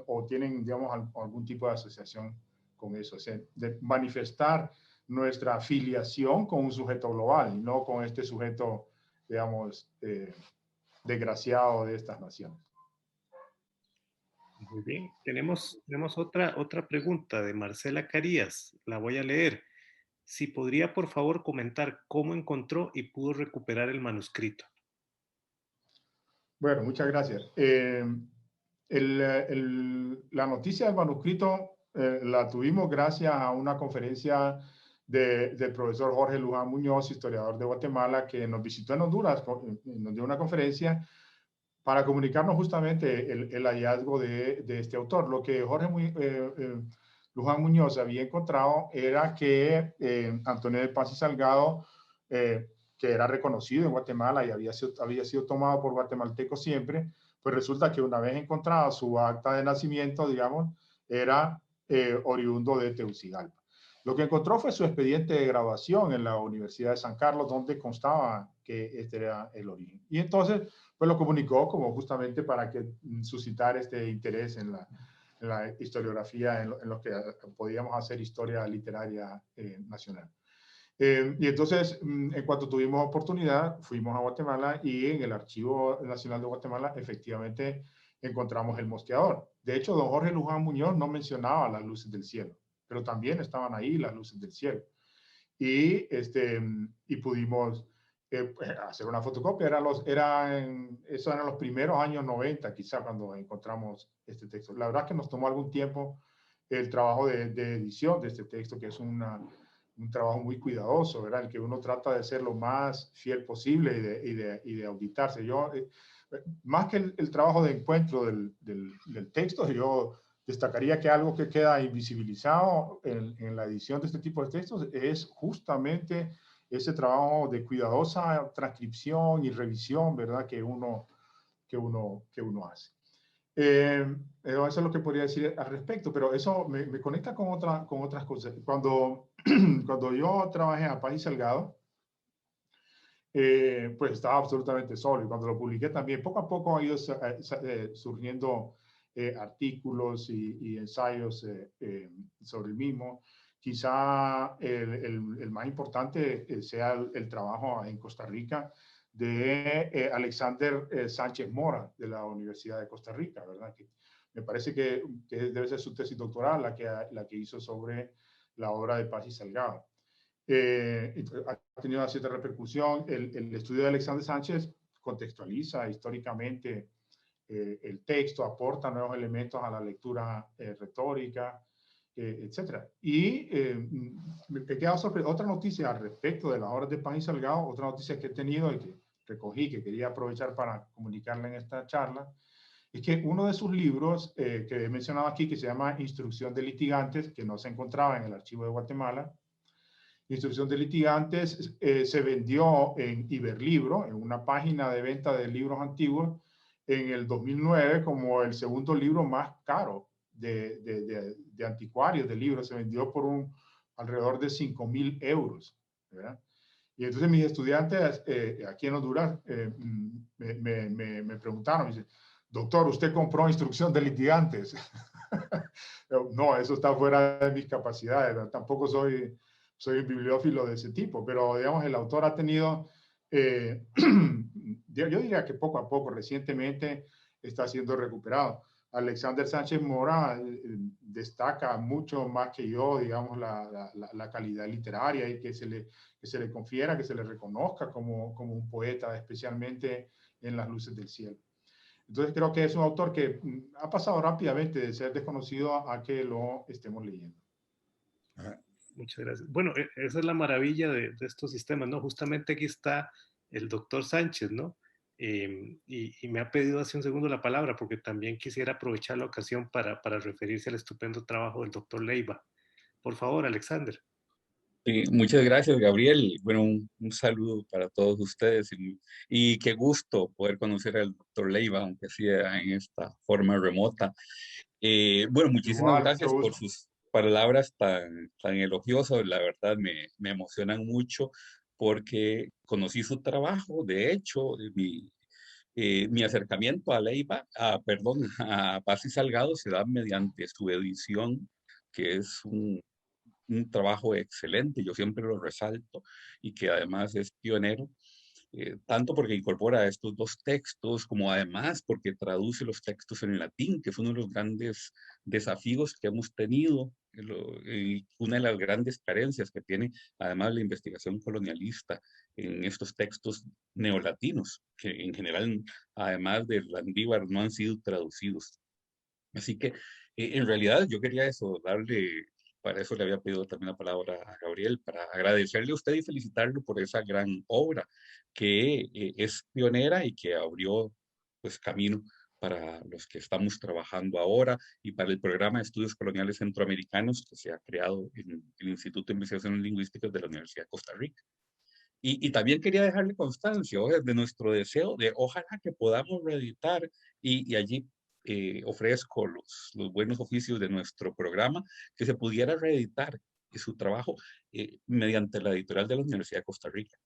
o tienen, digamos, algún tipo de asociación con eso, o sea, de manifestar nuestra afiliación con un sujeto global y no con este sujeto, digamos, desgraciado de estas naciones. Muy bien, tenemos otra pregunta de Marcela Carías, la voy a leer. Si podría, por favor, comentar cómo encontró y pudo recuperar el manuscrito. Bueno, muchas gracias. La noticia del manuscrito la tuvimos gracias a una conferencia del profesor Jorge Luján Muñoz, historiador de Guatemala, que nos visitó en Honduras, nos dio una conferencia para comunicarnos justamente el hallazgo de este autor. Lo que Luján Muñoz había encontrado era que Antonio de Paz y Salgado, que era reconocido en Guatemala y había sido tomado por guatemaltecos siempre, pues resulta que una vez encontrada su acta de nacimiento, digamos, era oriundo de Tegucigalpa. Lo que encontró fue su expediente de graduación en la Universidad de San Carlos, donde constaba que este era el origen. Y entonces, pues lo comunicó como justamente para que suscitar este interés en la historiografía, en lo que podíamos hacer historia literaria nacional. Y entonces, en cuanto tuvimos oportunidad, fuimos a Guatemala y en el Archivo Nacional de Guatemala efectivamente encontramos el mosqueador. De hecho, don Jorge Luján Muñoz no mencionaba las luces del cielo, pero también estaban ahí las luces del cielo. Y pudimos hacer una fotocopia. Esos eran los primeros años 90, quizá, cuando encontramos este texto. La verdad es que nos tomó algún tiempo el trabajo de edición de este texto, que es un trabajo muy cuidadoso, ¿verdad? El que uno trata de ser lo más fiel posible y de auditarse. Más que el trabajo de encuentro del texto, yo destacaría que algo que queda invisibilizado en la edición de este tipo de textos es justamente ese trabajo de cuidadosa transcripción y revisión, ¿verdad? Que uno hace. Eso es lo que podría decir al respecto, pero eso me conecta con otras cosas. Cuando yo trabajé a Paz y Salgado, pues estaba absolutamente solo. Y cuando lo publiqué también, poco a poco han ido surgiendo artículos y ensayos sobre el mismo. Quizá el más importante sea el trabajo en Costa Rica de Alexander Sánchez Mora, de la Universidad de Costa Rica, ¿verdad? Que me parece que debe ser su tesis doctoral la que hizo sobre la obra de Paz y Salgado. Ha tenido una cierta repercusión. El estudio de Alexander Sánchez contextualiza históricamente el texto, aporta nuevos elementos a la lectura retórica, etcétera. Y me he quedado sorprendido. Otra noticia al respecto de las obras de Paz y Salgado, otra noticia que he tenido y que recogí, que quería aprovechar para comunicarla en esta charla, es que uno de sus libros que he mencionado aquí, que se llama Instrucción de Litigantes, que no se encontraba en el archivo de Guatemala, Instrucción de Litigantes se vendió en Iberlibro, en una página de venta de libros antiguos, en el 2009 como el segundo libro más caro de anticuarios de libros. Se vendió por alrededor de 5.000 euros, ¿verdad? Y entonces mis estudiantes aquí en Honduras me preguntaron, me dicen, doctor, ¿usted compró Instrucción de Litigantes? No, eso está fuera de mis capacidades, ¿verdad? Tampoco soy un bibliófilo de ese tipo, pero digamos, el autor ha tenido, yo diría que poco a poco, recientemente está siendo recuperado. Alexander Sánchez Mora destaca mucho más que yo, digamos, la calidad literaria y que se le confiera, que se le reconozca como un poeta, especialmente en Las luces del cielo. Entonces creo que es un autor que ha pasado rápidamente de ser desconocido a que lo estemos leyendo. Muchas gracias. Bueno, esa es la maravilla de estos sistemas, ¿no? Justamente aquí está el doctor Sánchez, ¿no? Y me ha pedido hace un segundo la palabra porque también quisiera aprovechar la ocasión para referirse al estupendo trabajo del doctor Leiva. Por favor, Alexander. Muchas gracias, Gabriel. Bueno, un saludo para todos ustedes y qué gusto poder conocer al doctor Leiva, aunque sea en esta forma remota. Bueno, muchísimas Igual, mucho gracias por gusto. sus palabras tan elogiosas. La verdad me emocionan mucho porque conocí su trabajo. De hecho, mi acercamiento a Leiva, perdón, a Paz y Salgado se da mediante su edición, que es un trabajo excelente, yo siempre lo resalto, y que además es pionero, tanto porque incorpora estos dos textos, como además porque traduce los textos en latín, que es uno de los grandes desafíos que hemos tenido, y una de las grandes carencias que tiene además la investigación colonialista en estos textos neolatinos, que en general, además del Landívar, no han sido traducidos. Así que en realidad yo quería eso, para eso le había pedido también la palabra a Gabriel, para agradecerle a usted y felicitarlo por esa gran obra que es pionera y que abrió pues camino para los que estamos trabajando ahora y para el programa de estudios coloniales centroamericanos que se ha creado en el Instituto de Investigaciones Lingüísticas de la Universidad de Costa Rica. Y también quería dejarle constancia de nuestro deseo de ojalá que podamos reeditar y allí ofrezco los buenos oficios de nuestro programa, que se pudiera reeditar su trabajo mediante la editorial de la Universidad de Costa Rica.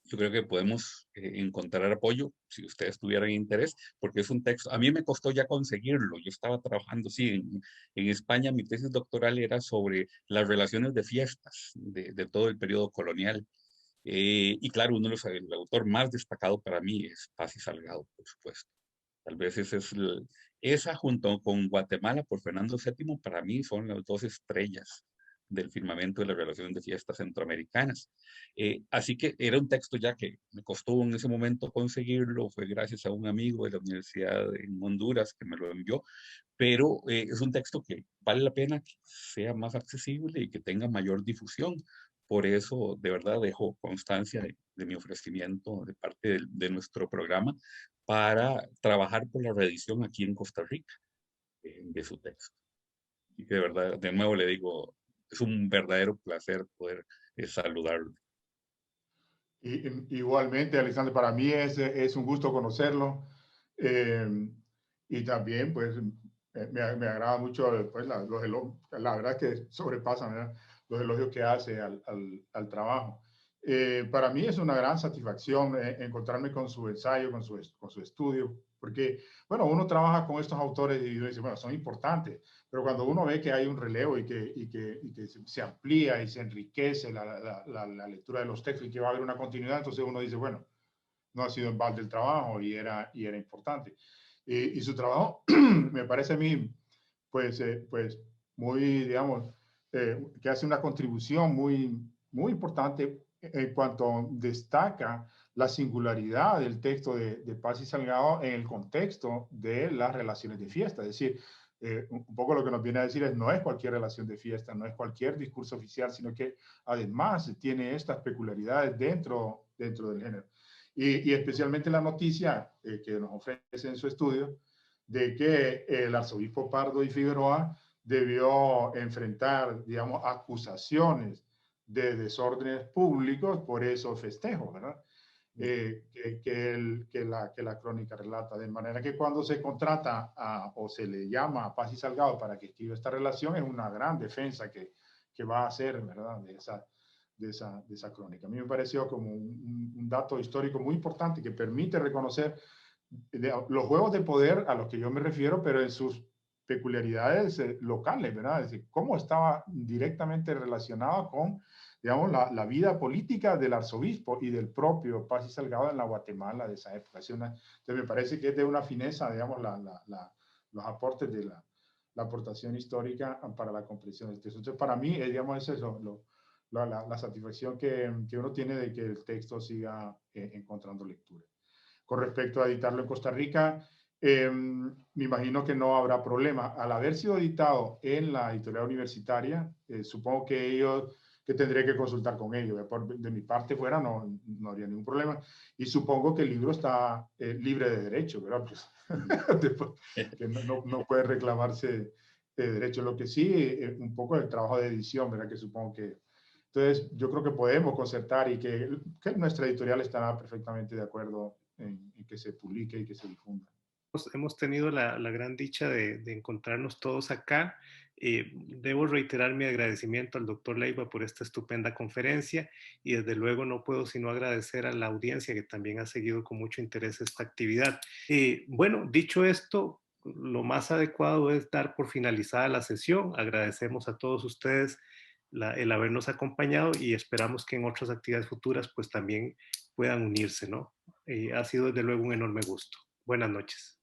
Yo creo que podemos encontrar apoyo si ustedes tuvieran interés, porque es un texto, a mí me costó ya conseguirlo, yo estaba trabajando, sí, en España mi tesis doctoral era sobre las relaciones de fiestas de todo el periodo colonial. Y claro, el autor más destacado para mí es Paz y Salgado, por supuesto. Tal vez esa junto con Guatemala por Fernando VII para mí son las dos estrellas del firmamento de las relaciones de fiestas centroamericanas. Así que era un texto ya que me costó en ese momento conseguirlo, fue gracias a un amigo de la universidad en Honduras que me lo envió, pero es un texto que vale la pena que sea más accesible y que tenga mayor difusión. Por eso, de verdad, dejo constancia de mi ofrecimiento de parte de nuestro programa para trabajar por la reedición aquí en Costa Rica de su texto. Y de verdad, de nuevo le digo, es un verdadero placer poder saludarlo. Igualmente, Alexander, para mí es un gusto conocerlo. Y también, pues, me agrada mucho pues, la verdad que sobrepasan, ¿verdad?, los elogios que hace al trabajo. Para mí es una gran satisfacción encontrarme con su ensayo, con su estudio, porque, bueno, uno trabaja con estos autores y uno dice, bueno, son importantes, pero cuando uno ve que hay un relevo y que se amplía y se enriquece la lectura de los textos y que va a haber una continuidad, entonces uno dice, bueno, no ha sido en balde el trabajo y era importante. Y su trabajo me parece a mí, pues muy, digamos, que hace una contribución muy importante en cuanto destaca la singularidad del texto de Paz y Salgado en el contexto de las relaciones de fiesta. Es decir, un poco lo que nos viene a decir es no es cualquier relación de fiesta, no es cualquier discurso oficial, sino que además tiene estas peculiaridades dentro del género. Y especialmente la noticia que nos ofrece en su estudio de que el arzobispo Pardo y Figueroa debió enfrentar, digamos, acusaciones de desórdenes públicos por esos festejos, ¿verdad? Que la crónica relata. De manera que cuando se contrata o se le llama a Paz y Salgado para que escriba esta relación, es una gran defensa que va a hacer, ¿verdad? De esa crónica. A mí me pareció como un dato histórico muy importante que permite reconocer los juegos de poder a los que yo me refiero, pero en sus peculiaridades locales, ¿verdad? Es decir, cómo estaba directamente relacionado con, digamos, la vida política del arzobispo y del propio Paz y Salgado en la Guatemala de esa época. Entonces me parece que es de una fineza, digamos, los aportes de la aportación histórica para la comprensión del texto. Entonces, para mí, digamos, esa es la satisfacción que uno tiene de que el texto siga encontrando lectura. Con respecto a editarlo en Costa Rica, me imagino que no habrá problema. Al haber sido editado en la editorial universitaria, supongo que tendré que consultar con ellos. De mi parte fuera no habría ningún problema. Y supongo que el libro está libre de derecho, ¿verdad? Pues, que no puede reclamarse derecho. Lo que sí, un poco el trabajo de edición, ¿verdad? Que supongo que... Entonces, yo creo que podemos concertar y que nuestra editorial estará perfectamente de acuerdo en que se publique y que se difunda. Hemos tenido la gran dicha de encontrarnos todos acá. Debo reiterar mi agradecimiento al doctor Leiva por esta estupenda conferencia y desde luego no puedo sino agradecer a la audiencia que también ha seguido con mucho interés esta actividad. Bueno, dicho esto, lo más adecuado es dar por finalizada la sesión. Agradecemos a todos ustedes el habernos acompañado y esperamos que en otras actividades futuras pues también puedan unirse, ¿no? Ha sido desde luego un enorme gusto. Buenas noches.